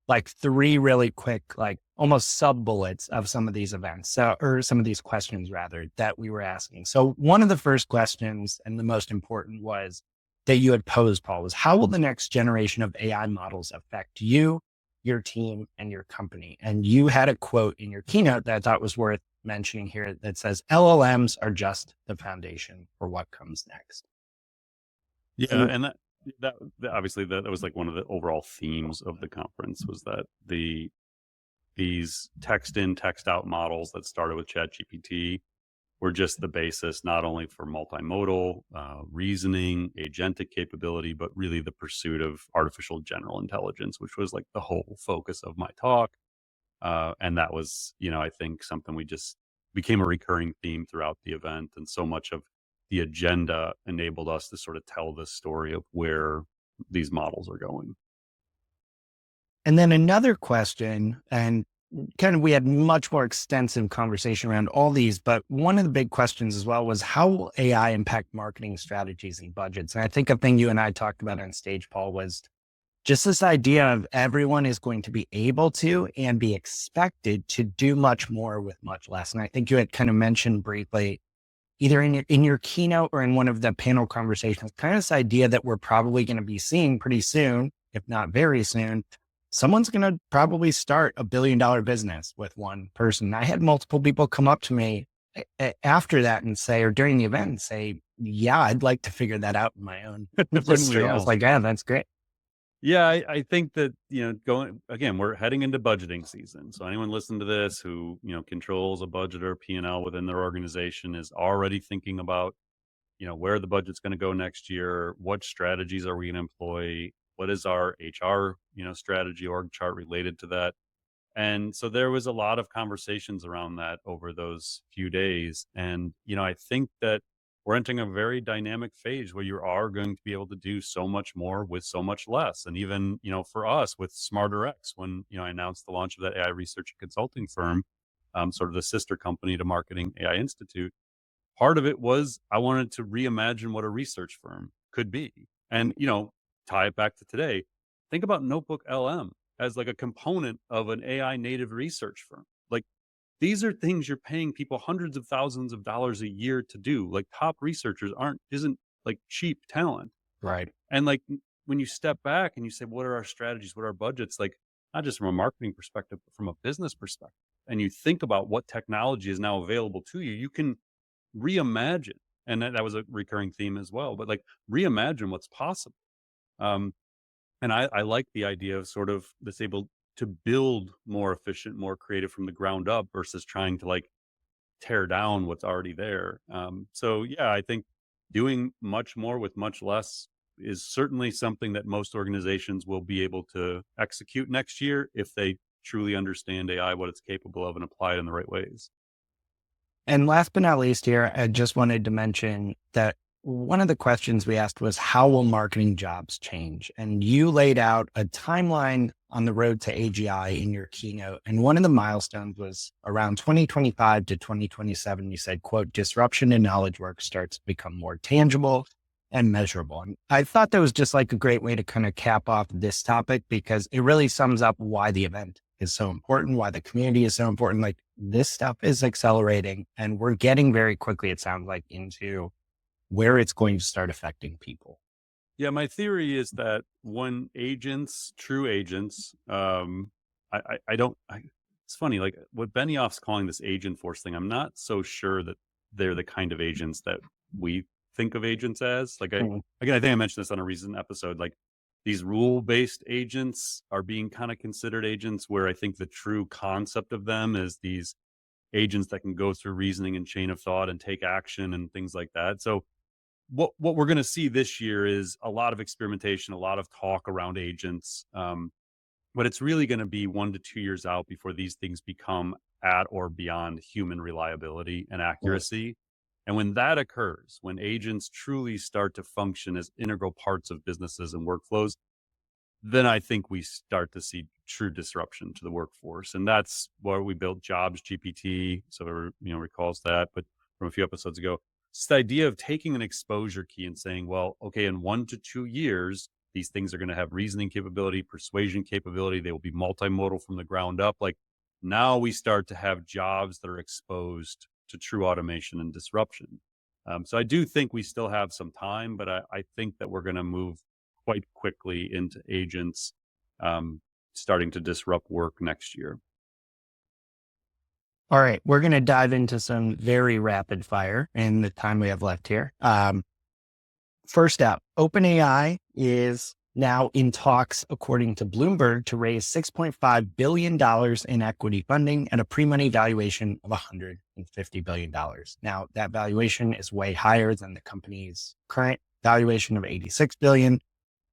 like 3 really quick, like almost sub bullets of some of these events. So, or some of these questions rather that we were asking. So one of the first questions and the most important was that you had posed, Paul, was how will the next generation of AI models affect you, your team, and your company? And you had a quote in your keynote that I thought was worth mentioning here that says, LLMs are just the foundation for what comes next. Yeah, And and that obviously that was like one of the overall themes of the conference was that these text in, text out models that started with ChatGPT were just the basis, not only for multimodal reasoning, agentic capability, but really the pursuit of artificial general intelligence, which was like the whole focus of my talk. And that was, I think something we just became a recurring theme throughout the event. And so much of the agenda enabled us to sort of tell the story of where these models are going. And then another question, and kind of we had much more extensive conversation around all these, but one of the big questions as well was how will AI impact marketing strategies and budgets? And I think a thing you and I talked about on stage, Paul, was just this idea of everyone is going to be able to and be expected to do much more with much less. And I think you had kind of mentioned briefly, either in your keynote or in one of the panel conversations, kind of this idea that we're probably going to be seeing pretty soon, if not very soon, someone's going to probably start $1 billion business with one person. I had multiple people come up to me after that and say, or during the event and say, yeah, I'd like to figure that out in my own industry. I was like, yeah, that's great. Yeah, I think that, going again, we're heading into budgeting season. So anyone listening to this who, controls a budget or P&L within their organization is already thinking about, where the budget's going to go next year, what strategies are we going to employ, what is our HR, strategy org chart related to that. And so there was a lot of conversations around that over those few days. And, I think that we're entering a very dynamic phase where you are going to be able to do so much more with so much less. And even, for us with SmarterX, when, I announced the launch of that AI research and consulting firm, sort of the sister company to Marketing AI Institute, part of it was I wanted to reimagine what a research firm could be. And, tie it back to today. Think about NotebookLM as like a component of an AI native research firm. Like, these are things you're paying people hundreds of thousands of dollars a year to do. Like, top researchers isn't like cheap talent. Right. And like when you step back and you say, what are our strategies? What are our budgets? Like, not just from a marketing perspective, but from a business perspective. And you think about what technology is now available to you, you can reimagine. And that was a recurring theme as well, but like reimagine what's possible. And I like the idea of sort of this able to build more efficient, more creative from the ground up versus trying to like tear down what's already there. So yeah, I think doing much more with much less is certainly something that most organizations will be able to execute next year if they truly understand AI, what it's capable of, and apply it in the right ways. And last but not least here, I just wanted to mention that one of the questions we asked was, how will marketing jobs change? And you laid out a timeline on the road to AGI in your keynote. And one of the milestones was around 2025 to 2027. You said, quote, disruption in knowledge work starts to become more tangible and measurable. And I thought that was just like a great way to kind of cap off this topic, because it really sums up why the event is so important, why the community is so important. Like, this stuff is accelerating and we're getting very quickly, it sounds like, into where it's going to start affecting people. Yeah, my theory is that when true agents, it's funny, like what Benioff's calling this agent force thing, I'm not so sure that they're the kind of agents that we think of agents as. Like, I think I mentioned this on a recent episode, like these rule-based agents are being kind of considered agents, where I think the true concept of them is these agents that can go through reasoning and chain of thought and take action and things like that. So what we're going to see this year is a lot of experimentation, a lot of talk around agents. But it's really going to be 1 to 2 years out before these things become at or beyond human reliability and accuracy. And when that occurs, when agents truly start to function as integral parts of businesses and workflows, then I think we start to see true disruption to the workforce. And that's why we built Jobs GPT. So everyone, recalls that, but from a few episodes ago, it's the idea of taking an exposure key and saying, well, okay, in 1 to 2 years, these things are going to have reasoning capability, persuasion capability. They will be multimodal from the ground up. Like, now we start to have jobs that are exposed to true automation and disruption. So I do think we still have some time, but I think that we're going to move quite quickly into agents starting to disrupt work next year. All right, we're going to dive into some very rapid fire in the time we have left here. First up, OpenAI is now in talks, according to Bloomberg, to raise $6.5 billion in equity funding at a pre-money valuation of $150 billion. Now, that valuation is way higher than the company's current valuation of $86 billion.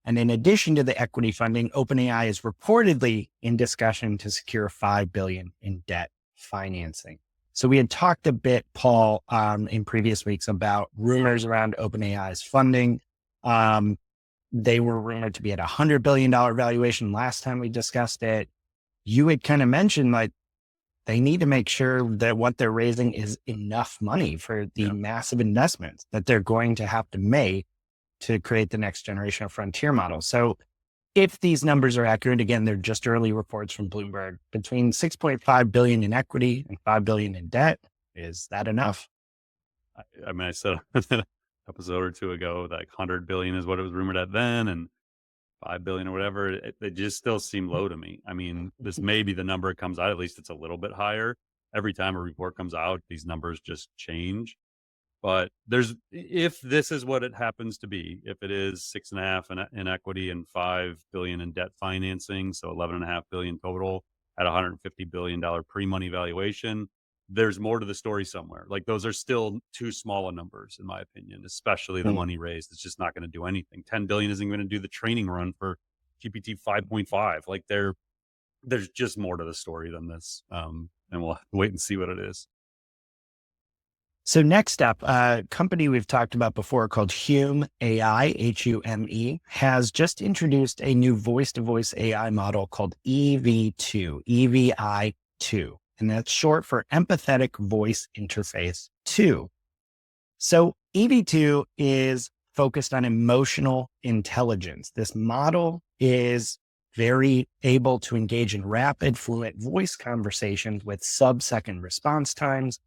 And in addition to the equity funding, OpenAI is reportedly in discussion to secure $5 billion in debt financing. So we had talked a bit, Paul, in previous weeks about rumors around OpenAI's funding. They were rumored to be at $100 billion valuation last time we discussed it. You had kind of mentioned like they need to make sure that what they're raising is enough money for the massive investments that they're going to have to make to create the next generation of frontier models. So if these numbers are accurate, again, they're just early reports from Bloomberg, between 6.5 billion in equity and 5 billion in debt, is that enough? I mean, I said an episode or two ago that 100 billion is what it was rumored at then, and 5 billion or whatever. They just still seem low to me. I mean, this may be the number it comes out. At least it's a little bit higher. Every time a report comes out, these numbers just change. But if this is what it happens to be, if it is 6.5 in equity and 5 billion in debt financing, so 11.5 billion total at $150 billion pre-money valuation, there's more to the story somewhere. Like those are still too small a numbers, in my opinion, especially the money raised. It's just not going to do anything. 10 billion isn't going to do the training run for GPT 5.5. Like there's just more to the story than this. And we'll have to wait and see what it is. So next up, a company we've talked about before called Hume AI, Hume, has just introduced a new voice-to-voice AI model called EV2, EVI2, and that's short for Empathetic Voice Interface 2. So EV2 is focused on emotional intelligence. This model is very able to engage in rapid, fluent voice conversations with sub-second response times.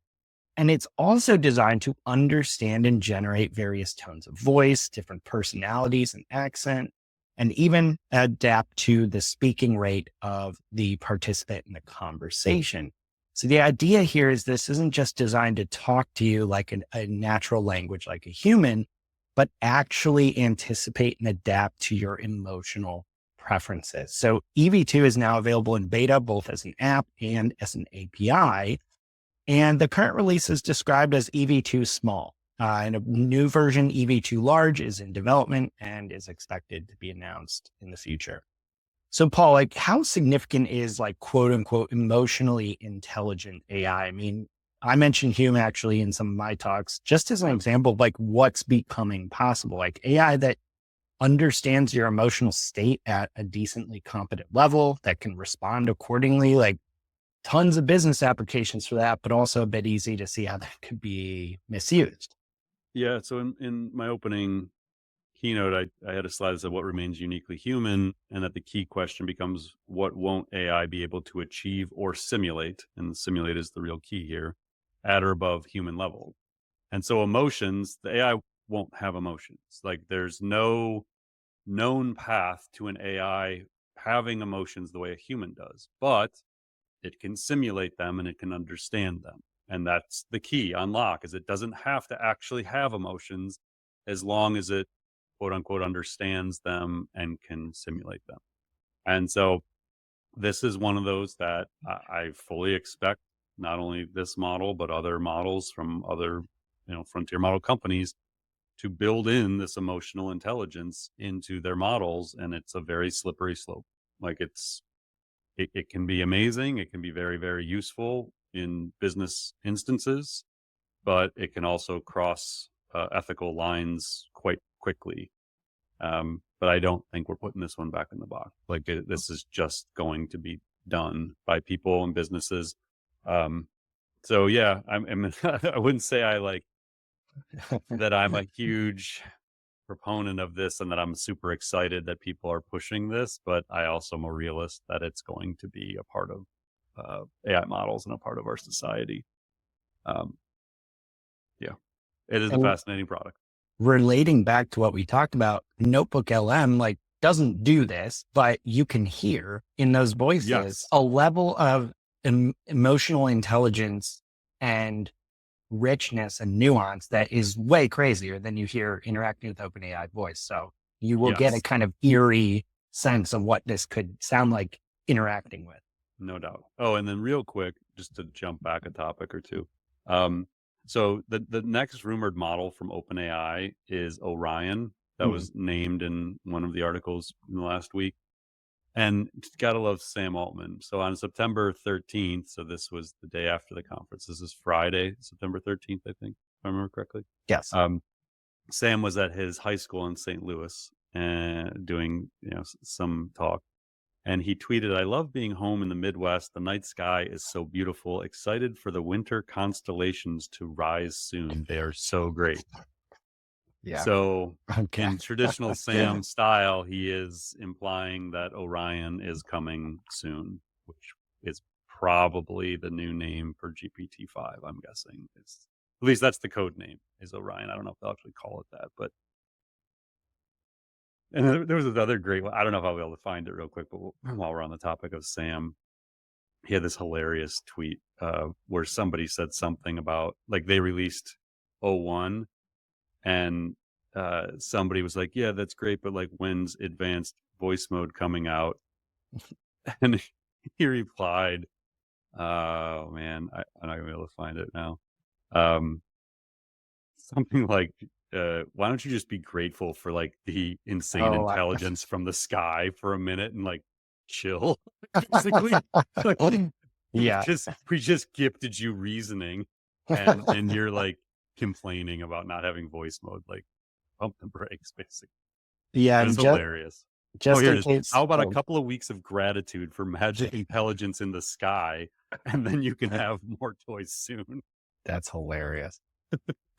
And it's also designed to understand and generate various tones of voice, different personalities and accent, and even adapt to the speaking rate of the participant in the conversation. So the idea here is this isn't just designed to talk to you like a natural language, like a human, but actually anticipate and adapt to your emotional preferences. So EV2 is now available in beta, both as an app and as an API. And the current release is described as EV2 small. And a new version, EV2 large, is in development and is expected to be announced in the future. So Paul, like how significant is like quote unquote emotionally intelligent AI? I mean, I mentioned Hume actually in some of my talks, just as an example of like what's becoming possible, like AI that understands your emotional state at a decently competent level, that can respond accordingly, like tons of business applications for that, but also a bit easy to see how that could be misused. Yeah. So in my opening keynote, I had a slide that said what remains uniquely human, and that the key question becomes what won't AI be able to achieve or simulate? And simulate is the real key here, at or above human level. And so emotions, the AI won't have emotions. Like there's no known path to an AI having emotions the way a human does, but it can simulate them and it can understand them. And that's the key unlock, is it doesn't have to actually have emotions as long as it quote unquote understands them and can simulate them. And so this is one of those that I fully expect not only this model, but other models from other, frontier model companies to build in this emotional intelligence into their models. And it's a very slippery slope. Like it can be amazing. It can be very, very useful in business instances, but it can also cross ethical lines quite quickly. But I don't think we're putting this one back in the box. Like this is just going to be done by people and businesses. So yeah, I mean, I wouldn't say that I'm a huge proponent of this and that I'm super excited that people are pushing this, but I also am a realist that it's going to be a part of AI models and a part of our society. Yeah, it is a fascinating product. Relating back to what we talked about, NotebookLM like doesn't do this, but you can hear in those voices a level of emotional intelligence and richness and nuance that is way crazier than you hear interacting with OpenAI voice. So You will get a Yes, kind of eerie sense of what this could sound like interacting with. no doubt. Oh, and then real quick, just to jump back a topic or two. So the next rumored model from OpenAI is Orion. That Hmm. was named in one of the articles in the last week. And gotta love Sam Altman. So on September 13th, so this was the day after the conference. This is Friday, September 13th, I think, if I remember correctly. Yes. Um, Sam was at his high school in St. Louis and doing, some talk. And he tweeted, "I love being home in the Midwest. The night sky is so beautiful. Excited for the winter constellations to rise soon. They are so great." Yeah. So Okay. in traditional Sam style, he is implying that Orion is coming soon, which is probably the new name for GPT-5, I'm guessing. At least that's the code name, is Orion. I don't know if they'll actually call it that, but and there was this other great one. I don't know if I'll be able to find it real quick, but while we're on the topic of Sam, he had this hilarious tweet where somebody said something about like they released O1 and somebody was like, "Yeah, that's great, but like, when's advanced voice mode coming out?" And he replied, "Oh man, I'm not gonna be able to find it now." Um, Something like, "Why don't you just be grateful for like the insane Oh, intelligence from the sky for a minute and like chill?" Basically, like we yeah. just we just gifted you reasoning, and you're like complaining about not having voice mode. Like, pump the brakes, basically. Yeah. It is And hilarious. Oh, just here it in is. case, How about a oh, couple of weeks of gratitude for magic intelligence in the sky, and then you can have more toys soon. that's hilarious.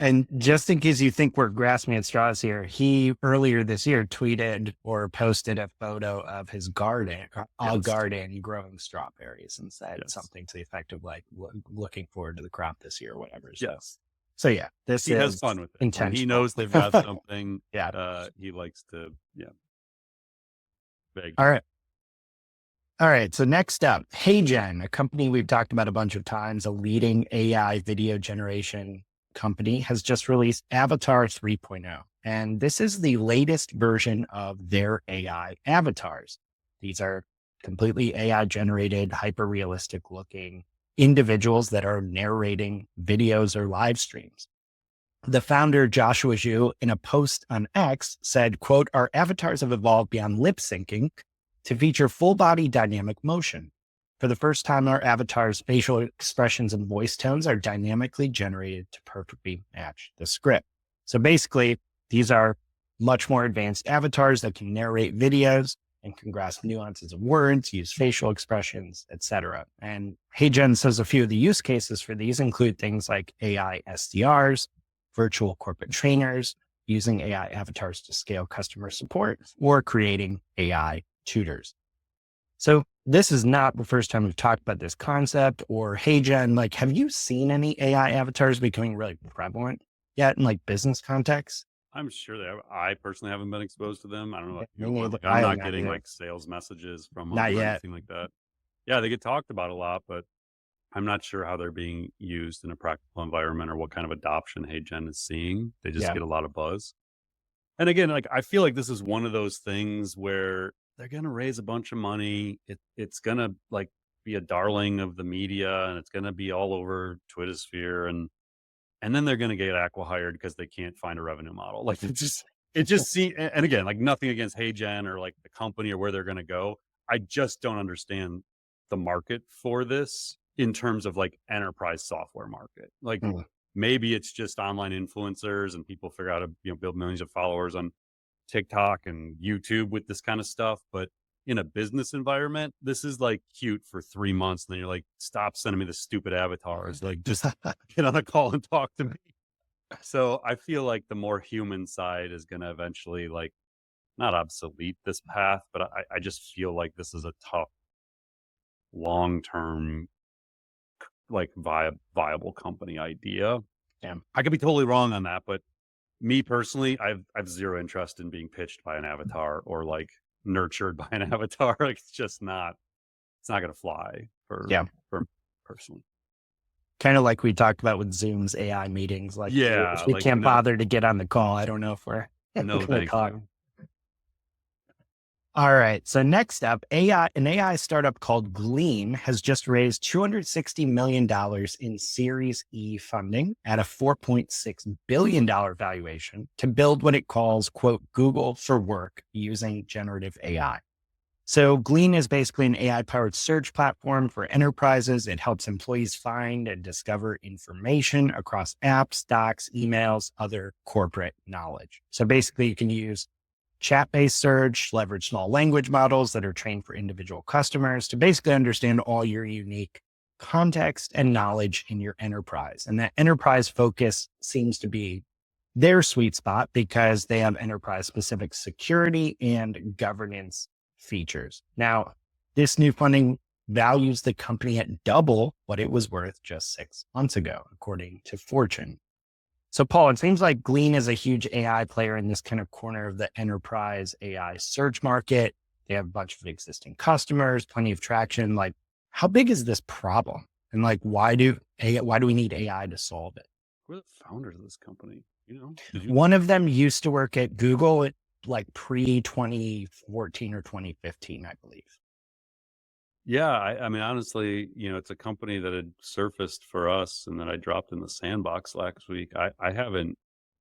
And just in case you think we're grasping at straws here, he earlier this year tweeted or posted a photo of his garden, a Yes. garden growing strawberries, and said Yes. something to the effect of like, looking forward to the crop this year, or whatever. Yes. So yeah, this He has is fun with it. When he intentional. knows they've got something, Yeah. he likes to, beg. All right. All right. So next up, HeyGen, a company we've talked about a bunch of times, a leading AI video generation company, has just released Avatar 3.0. And this is the latest version of their AI avatars. These are completely AI generated, hyper realistic looking individuals that are narrating videos or live streams. The founder, Joshua Zhu, in a post on X said, quote, "Our avatars have evolved beyond lip syncing to feature full body dynamic motion. For the first time, our avatars' facial expressions and voice tones are dynamically generated to perfectly match the script." So basically, these are much more advanced avatars that can narrate videos and can grasp nuances of words, use facial expressions, etc. And HeyGen says a few of the use cases for these include things like AI SDRs, virtual corporate trainers, using AI avatars to scale customer support, or creating AI tutors. So this is not the first time we've talked about this concept or HeyGen. Like, have you seen any AI avatars becoming really prevalent yet in like business contexts? I'm sure they have. I personally haven't been exposed to them. I don't know about Me you, but neither. like, I'm I have not not getting yet. like sales messages from them Not or yet. anything like that. Yeah, they get talked about a lot, but I'm not sure how they're being used in a practical environment or what kind of adoption HeyGen is seeing. They just Yeah. get a lot of buzz. And again, like I feel like this is one of those things where they're gonna raise a bunch of money. It's gonna like be a darling of the media and it's gonna be all over Twitter sphere and then they're gonna get acqui-hired because they can't find a revenue model. Like it just see and again, like nothing against HeyGen or like the company or where they're gonna go. I just don't understand the market for this in terms of like enterprise software market. Like Mm. maybe it's just online influencers and people figure out how to build millions of followers on TikTok and YouTube with this kind of stuff. But in a business environment, this is like cute for 3 months. And then you're like, stop sending me the stupid avatars. Like, just get on a call and talk to me. So I feel like the more human side is going to eventually, like, not obsolete this path, but I just feel like this is a tough, long term, like, viable company idea. Yeah. I could be totally wrong on that, but me personally, I've zero interest in being pitched by an avatar or like nurtured by an avatar. Like it's not gonna fly Yeah. for personally. Kind of like we talked about with Zoom's AI meetings. Like, if Yeah, we like can't bother to get on the call, I don't know if we're no, going to thank talk. you. All right. So next up, an AI startup called Glean has just raised $260 million in Series E funding at a $4.6 billion valuation to build what it calls, quote, Google for work using generative AI. So Glean is basically an AI powered search platform for enterprises. It helps employees find and discover information across apps, docs, emails, other corporate knowledge. So basically you can use chat-based search, leverage small language models that are trained for individual customers to basically understand all your unique context and knowledge in your enterprise. And that enterprise focus seems to be their sweet spot because they have enterprise specific security and governance features. Now, this new funding values the company at double what it was worth just 6 months ago, according to Fortune. So, Paul, it seems like Glean is a huge AI player in this kind of corner of the enterprise AI search market. They have a bunch of existing customers, plenty of traction. Like, how big is this problem? And like, why do we need AI to solve it? Who are the founders of this company? Did you? One of them used to work at Google at like pre 2014 or 2015, I believe. Yeah, I mean, honestly, it's a company that had surfaced for us and that I dropped in the sandbox last week. I haven't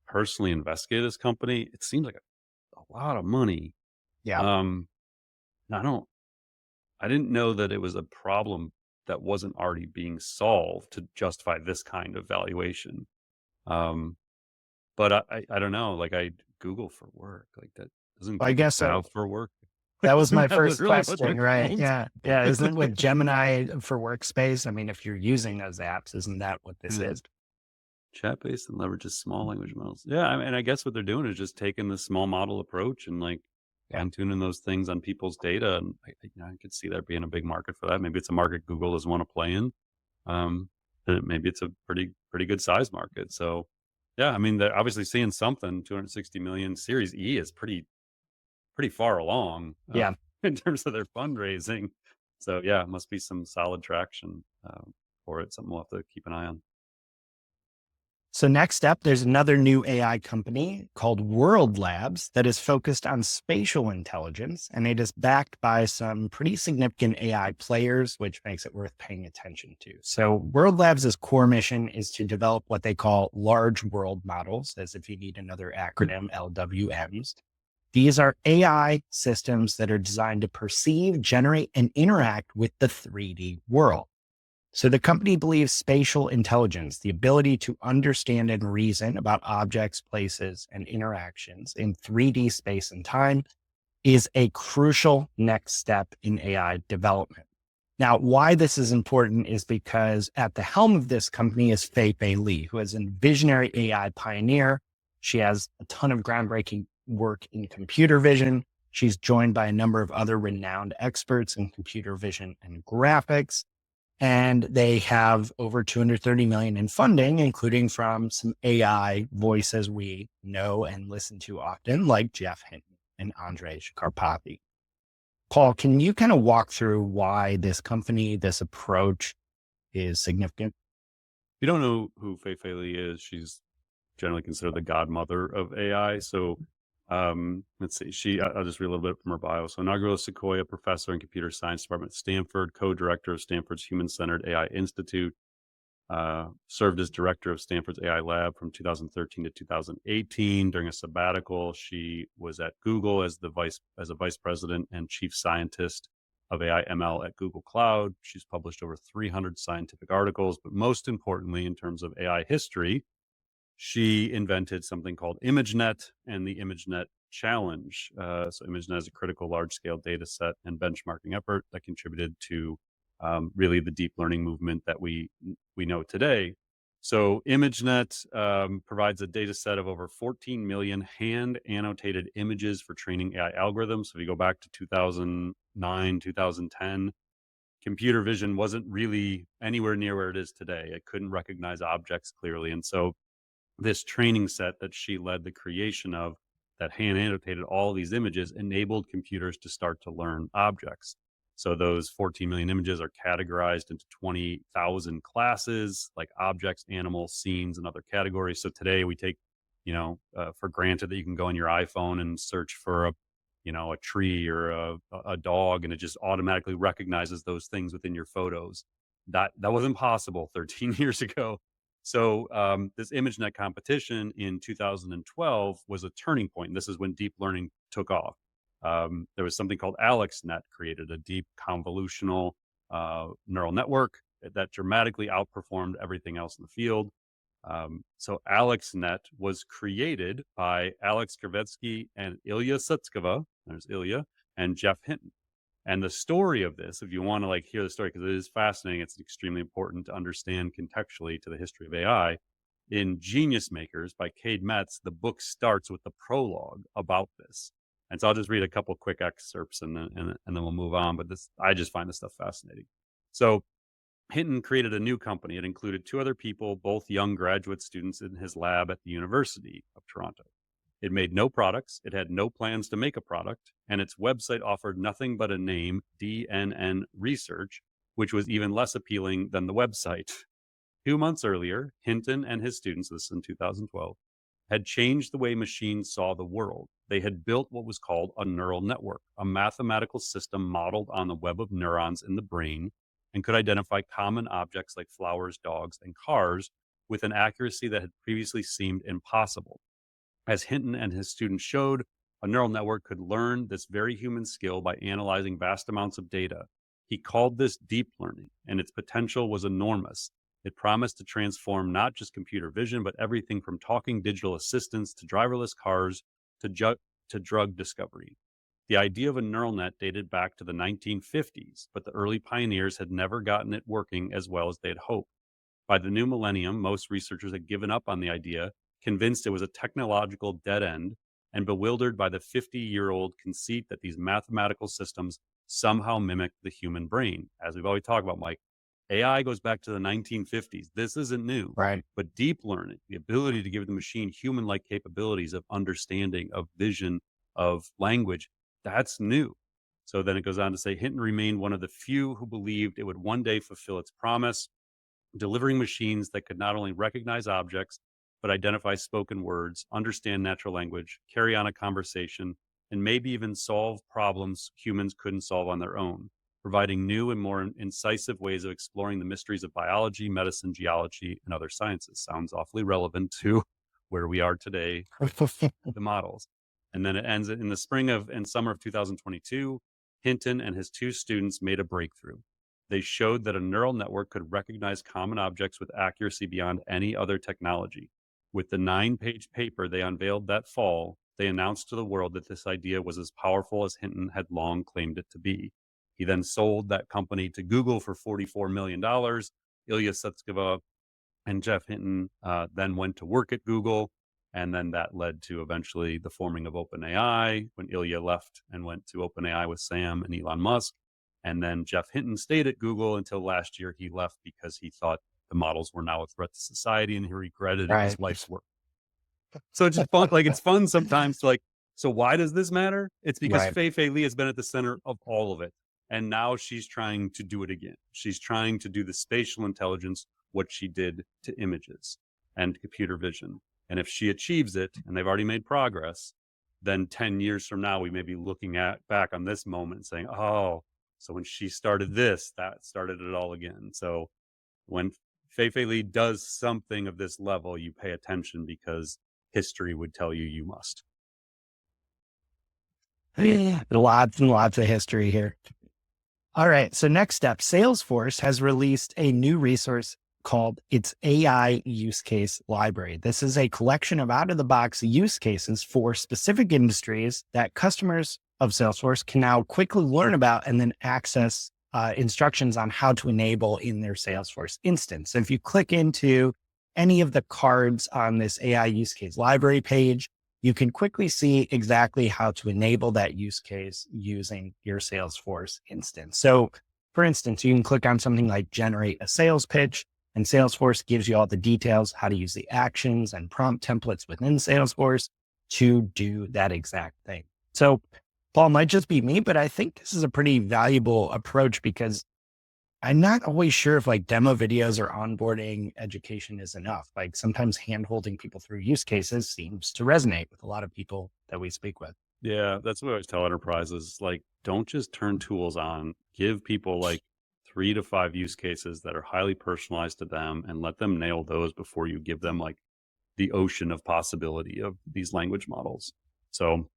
personally investigated this company. It seems like a lot of money. Yeah. Um, I don't, I didn't know that it was a problem that wasn't already being solved to justify this kind of valuation. Um, but I don't know. Like I Google for work, like that doesn't I Google guess so. have for work? That was Isn't my that first literally what they're question, right? called? Yeah. Yeah. Isn't it with Gemini for workspace? I mean, if you're using those apps, isn't that what this Yeah. is? Chat-based and leverages small language models. Yeah, I mean, I guess what they're doing is just taking the small model approach and, like, Yeah. fine-tuning those things on people's data, and I could see there being a big market for that. Maybe it's a market Google doesn't wanna play in. Maybe it's a pretty good size market, so, yeah, I mean, they're obviously seeing something. 260 million. Series E is pretty far along, Yeah. in terms of their fundraising. So, yeah, it must be some solid traction, for it, something we'll have to keep an eye on. So next up, there's another new AI company called World Labs that is focused on spatial intelligence, and it is backed by some pretty significant AI players, which makes it worth paying attention to. So World Labs' core mission is to develop what they call large world models, as if you need another acronym, LWMs. These are AI systems that are designed to perceive, generate, and interact with the 3D world. So the company believes spatial intelligence, the ability to understand and reason about objects, places, and interactions in 3D space and time, is a crucial next step in AI development. Now, why this is important is because at the helm of this company is Fei Li, who is a visionary AI pioneer. She has a ton of groundbreaking work in computer vision. She's joined by a number of other renowned experts in computer vision and graphics. And they have over 230 million in funding, including from some AI voices we know and listen to often, like Jeff Hinton and Andrej Karpathy. Paul, can you kind of walk through why this company, this approach is significant? If you don't know who Fei Fei Li is, she's generally considered the godmother of AI. So, let's see. I'll just read a little bit from her bio. So, inaugural Sequoia professor in computer science department at Stanford, co-director of Stanford's Human-Centered AI Institute, served as director of Stanford's AI lab from 2013 to 2018. During a sabbatical, she was at Google as a vice president and chief scientist of AI ML at Google Cloud. She's published over 300 scientific articles, but most importantly, in terms of AI history, she invented something called ImageNet and the ImageNet Challenge. So ImageNet is a critical large-scale data set and benchmarking effort that contributed to really the deep learning movement that we know today. So ImageNet provides a data set of over 14 million hand annotated images for training AI algorithms. So if you go back to 2009, 2010, computer vision wasn't really anywhere near where it is today. It couldn't recognize objects clearly. And so this training set that she led the creation of, that hand annotated all these images, enabled computers to start to learn objects. So those 14 million images are categorized into 20,000 classes, like objects, animals, scenes, and other categories. So today we take, for granted that you can go on your iPhone and search for a, a tree or a dog, and it just automatically recognizes those things within your photos. That wasn't possible 13 years ago. So this ImageNet competition in 2012 was a turning point. And this is when deep learning took off. There was something called AlexNet, created a deep convolutional neural network that dramatically outperformed everything else in the field. So AlexNet was created by Alex Kravetsky and Ilya Sutskever. There's Ilya and Jeff Hinton. And the story of this, if you want to hear the story, because it is fascinating, it's extremely important to understand contextually to the history of AI. In Genius Makers by Cade Metz, the book starts with the prologue about this. And so I'll just read a couple quick excerpts and then we'll move on. But I just find this stuff fascinating. So Hinton created a new company. It included 2 other people, both young graduate students in his lab at the University of Toronto. It made no products. It had no plans to make a product, and its website offered nothing but a name, DNN Research, which was even less appealing than the website. 2 months earlier, Hinton and his students, this is in 2012, had changed the way machines saw the world. They had built what was called a neural network, a mathematical system modeled on the web of neurons in the brain, and could identify common objects like flowers, dogs, and cars with an accuracy that had previously seemed impossible. As Hinton and his students showed, a neural network could learn this very human skill by analyzing vast amounts of data. He called this deep learning, and its potential was enormous. It promised to transform not just computer vision, but everything from talking digital assistants to driverless cars to drug discovery. The idea of a neural net dated back to the 1950s, but the early pioneers had never gotten it working as well as they had hoped. By the new millennium, most researchers had given up on the idea, convinced it was a technological dead end, and bewildered by the 50-year-old conceit that these mathematical systems somehow mimic the human brain. As we've always talked about, Mike, AI goes back to the 1950s. This isn't new. Right. But deep learning, the ability to give the machine human-like capabilities of understanding, of vision, of language, that's new. So then it goes on to say, Hinton remained one of the few who believed it would one day fulfill its promise, delivering machines that could not only recognize objects, but identify spoken words, understand natural language, carry on a conversation, and maybe even solve problems humans couldn't solve on their own, providing new and more incisive ways of exploring the mysteries of biology, medicine, geology, and other sciences. Sounds awfully relevant to where we are today, the models. And then it ends in the spring of and summer of 2022, Hinton and his 2 students made a breakthrough. They showed that a neural network could recognize common objects with accuracy beyond any other technology. With the 9-page paper they unveiled that fall, they announced to the world that this idea was as powerful as Hinton had long claimed it to be. He then sold that company to Google for $44 million. Ilya Sutskever and Jeff Hinton then went to work at Google. And then that led to eventually the forming of OpenAI when Ilya left and went to OpenAI with Sam and Elon Musk. And then Jeff Hinton stayed at Google until last year he left because he thought the models were now a threat to society and he regretted his life's work. So it's just fun. It's fun sometimes to so why does this matter? It's because Fei-Fei Li has been at the center of all of it. And now she's trying to do it again. She's trying to do the spatial intelligence, what she did to images and computer vision. And if she achieves it, and they've already made progress, then 10 years from now, we may be looking back on this moment and saying, oh, so when she started this, that started it all again. So when Fei-Fei Li does something of this level, you pay attention because history would tell you you must. Lots and lots of history here. All right. So next up, Salesforce has released a new resource called its AI Use Case Library. This is a collection of out-of-the-box use cases for specific industries that customers of Salesforce can now quickly learn about and then access instructions on how to enable in their Salesforce instance. So if you click into any of the cards on this AI Use Case Library page, you can quickly see exactly how to enable that use case using your Salesforce instance. So for instance, you can click on something like generate a sales pitch, and Salesforce gives you all the details, how to use the actions and prompt templates within Salesforce to do that exact thing. So Paul, might just be me, but I think this is a pretty valuable approach because I'm not always sure if demo videos or onboarding education is enough. Sometimes hand-holding people through use cases seems to resonate with a lot of people that we speak with. Yeah, that's what I always tell enterprises. Like, don't just turn tools on. Give people like 3 to 5 use cases that are highly personalized to them and let them nail those before you give them like the ocean of possibility of these language models. So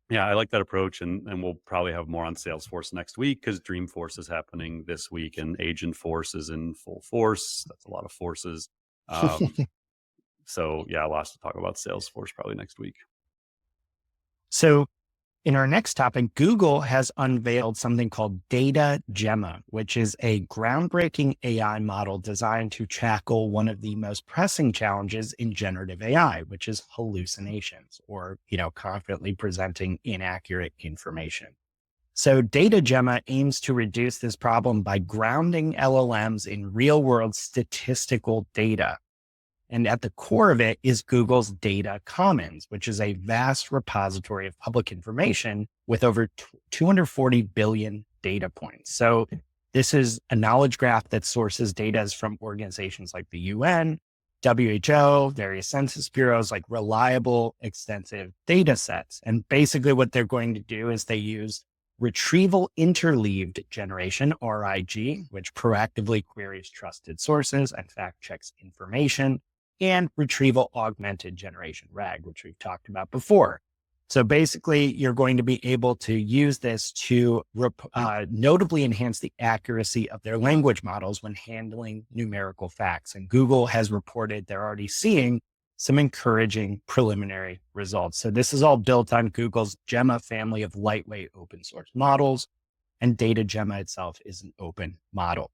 yeah, I like that approach, and we'll probably have more on Salesforce next week because Dreamforce is happening this week, and Agent Force is in full force. That's a lot of forces. Um, so yeah, lots to talk about Salesforce probably next week. So in our next topic, Google has unveiled something called DataGemma, which is a groundbreaking AI model designed to tackle one of the most pressing challenges in generative AI, which is hallucinations or, confidently presenting inaccurate information. So DataGemma aims to reduce this problem by grounding LLMs in real-world statistical data. And at the core of it is Google's Data Commons, which is a vast repository of public information with over 240 billion data points. So this is a knowledge graph that sources data from organizations like the UN, WHO, various census bureaus, like reliable, extensive data sets. And basically what they're going to do is they use retrieval interleaved generation, RIG, which proactively queries trusted sources and fact checks information, and retrieval augmented generation, RAG, which we've talked about before. So basically, you're going to be able to use this to notably enhance the accuracy of their language models when handling numerical facts. And Google has reported they're already seeing some encouraging preliminary results. So this is all built on Google's Gemma family of lightweight open source models, and DataGemma itself is an open model.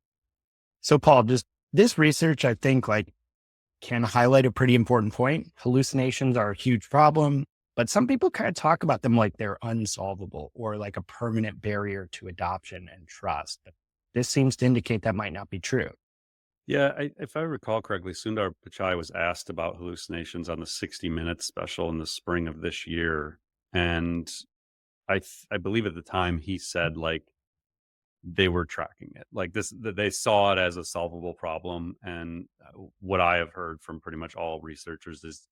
So Paul, just this research, I think, can highlight a pretty important point. Hallucinations are a huge problem, but some people kind of talk about them like they're unsolvable or like a permanent barrier to adoption and trust. But this seems to indicate that might not be true. Yeah, if I recall correctly, Sundar Pichai was asked about hallucinations on the 60 Minutes special in the spring of this year, and I believe at the time he said like they were tracking it like this, that they saw it as a solvable problem. And what I have heard from pretty much all researchers is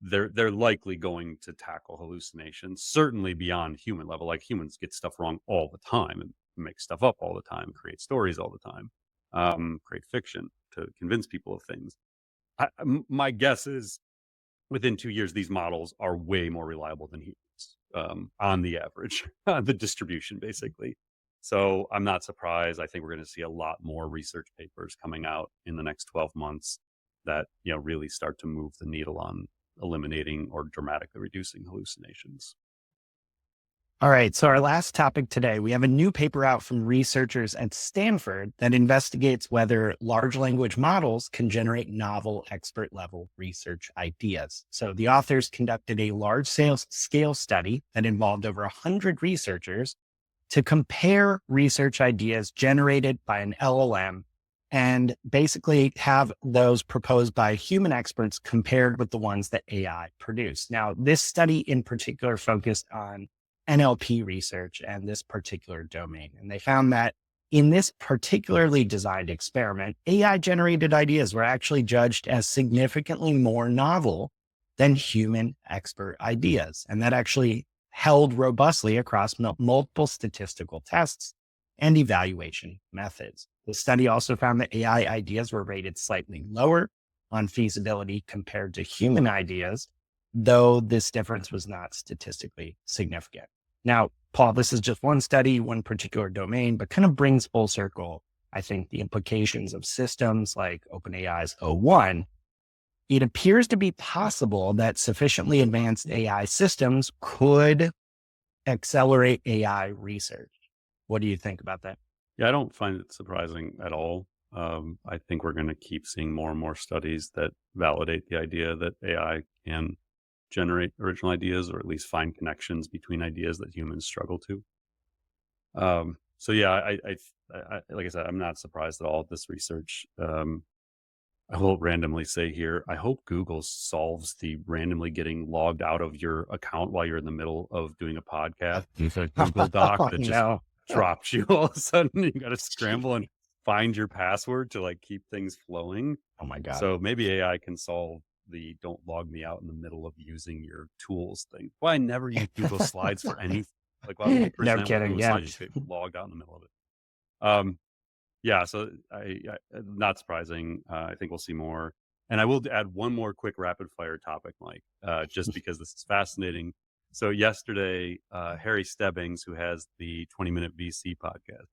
they're likely going to tackle hallucinations, certainly beyond human level. Like humans get stuff wrong all the time and make stuff up all the time, create stories all the time, create fiction to convince people of things. My guess is within 2 years, these models are way more reliable than humans, on the average, the distribution, basically. So I'm not surprised. I think we're going to see a lot more research papers coming out in the next 12 months that really start to move the needle on eliminating or dramatically reducing hallucinations. All right. So our last topic today, we have a new paper out from researchers at Stanford that investigates whether large language models can generate novel expert level research ideas. So the authors conducted a large scale study that involved over 100 researchers to compare research ideas generated by an LLM and basically have those proposed by human experts compared with the ones that AI produced. Now, this study in particular focused on NLP research and this particular domain. And they found that in this particularly designed experiment, AI generated ideas were actually judged as significantly more novel than human expert ideas. And that actually held robustly across multiple statistical tests and evaluation methods. The study also found that AI ideas were rated slightly lower on feasibility compared to human ideas, though this difference was not statistically significant. Now, Paul, this is just one study, one particular domain, but kind of brings full circle, I think, the implications of systems like OpenAI's O1. It appears to be possible that sufficiently advanced AI systems could accelerate AI research. What do you think about that? Yeah, I don't find it surprising at all. I think we're going to keep seeing more and more studies that validate the idea that AI can generate original ideas, or at least find connections between ideas that humans struggle to. So yeah, I like I said, I'm not surprised at all at this research. I will randomly say here, I hope Google solves the randomly getting logged out of your account while you're in the middle of doing a podcast. There's a Google Doc Oh, that just no. drops you all of a sudden. You got to scramble and find your password to like keep things flowing. Oh my God. So maybe AI can solve the don't log me out in the middle of using your tools thing. Well, I never use Google Slides for anything. Like, why would you present with kidding, Google yeah. Slides? You get logged out in the middle of it. Yeah, so I not surprising. I think we'll see more. And I will add one more quick rapid fire topic, Mike, just because this is fascinating. So yesterday, Harry Stebbings, who has the 20-Minute VC podcast,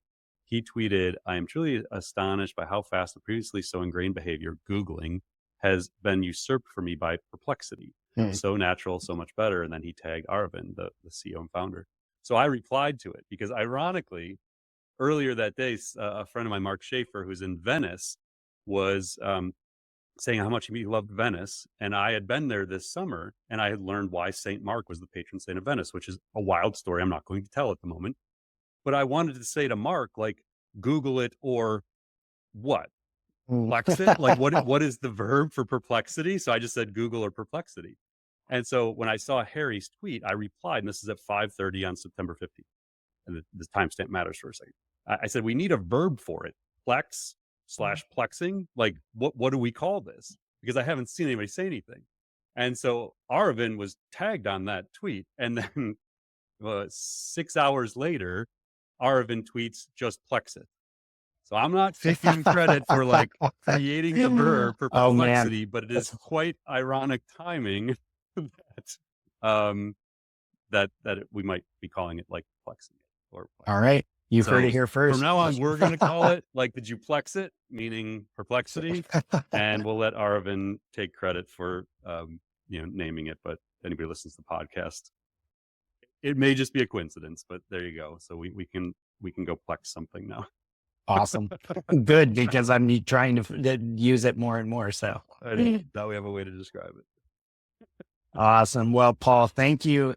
he tweeted, "I am truly astonished by how fast the previously so ingrained behavior, Googling, has been usurped for me by Perplexity. So natural, so much better." And then he tagged Arvind, the CEO and founder. So I replied to it because ironically, earlier that day, a friend of mine, Mark Schaefer, who's in Venice, was saying how much he loved Venice. And I had been there this summer and I had learned why St. Mark was the patron saint of Venice, which is a wild story I'm not going to tell at the moment. But I wanted to say to Mark, like, Google it or what? Plex it? Like, what is the verb for perplexity? So I just said Google or perplexity. And so when I saw Harry's tweet, I replied, and this is at 5:30 on September 15th. And the timestamp matters for a second. I said, we need a verb for it. Plex/plexing. Like, what do we call this? Because I haven't seen anybody say anything. And so Arvind was tagged on that tweet. And then 6 hours later, Arvind tweets, "Just Plex it." So I'm not taking him credit for like creating the verb for perplexity, but it is quite ironic timing that we might be calling it like plexing it. Or all right. You've heard it here first. From now on, we're going to call it like, did you plex it? Meaning perplexity. And we'll let Arvind take credit for, naming it. But anybody listens to the podcast, it may just be a coincidence, but there you go. So we can go plex something now. Awesome. Good, because I'm trying to use it more and more. So now we have a way to describe it. Awesome. Well, Paul, thank you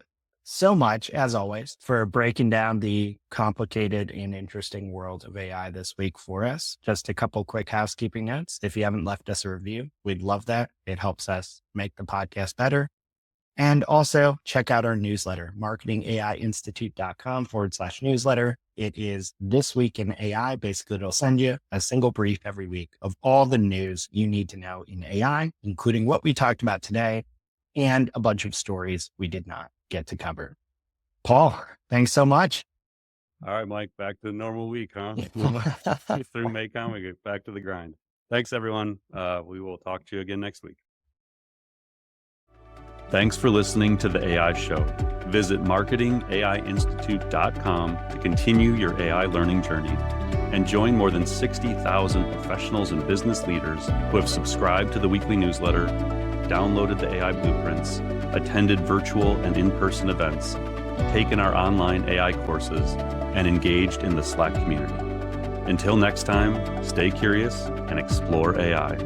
so much, as always, for breaking down the complicated and interesting world of AI this week for us. Just a couple quick housekeeping notes. If you haven't left us a review, we'd love that. It helps us make the podcast better. And also check out our newsletter, marketingaiinstitute.com/newsletter. It is This Week in AI. Basically, it'll send you a single brief every week of all the news you need to know in AI, including what we talked about today and a bunch of stories we did not get to cover. Paul, thanks so much. All right, Mike, back to the normal week, huh? Through MAICON, we get back to the grind. Thanks, everyone. We will talk to you again next week. Thanks for listening to the AI Show. Visit marketingaiinstitute.com to continue your AI learning journey and join more than 60,000 professionals and business leaders who have subscribed to the weekly newsletter, downloaded the AI blueprints, attended virtual and in-person events, taken our online AI courses, and engaged in the Slack community. Until next time, stay curious and explore AI.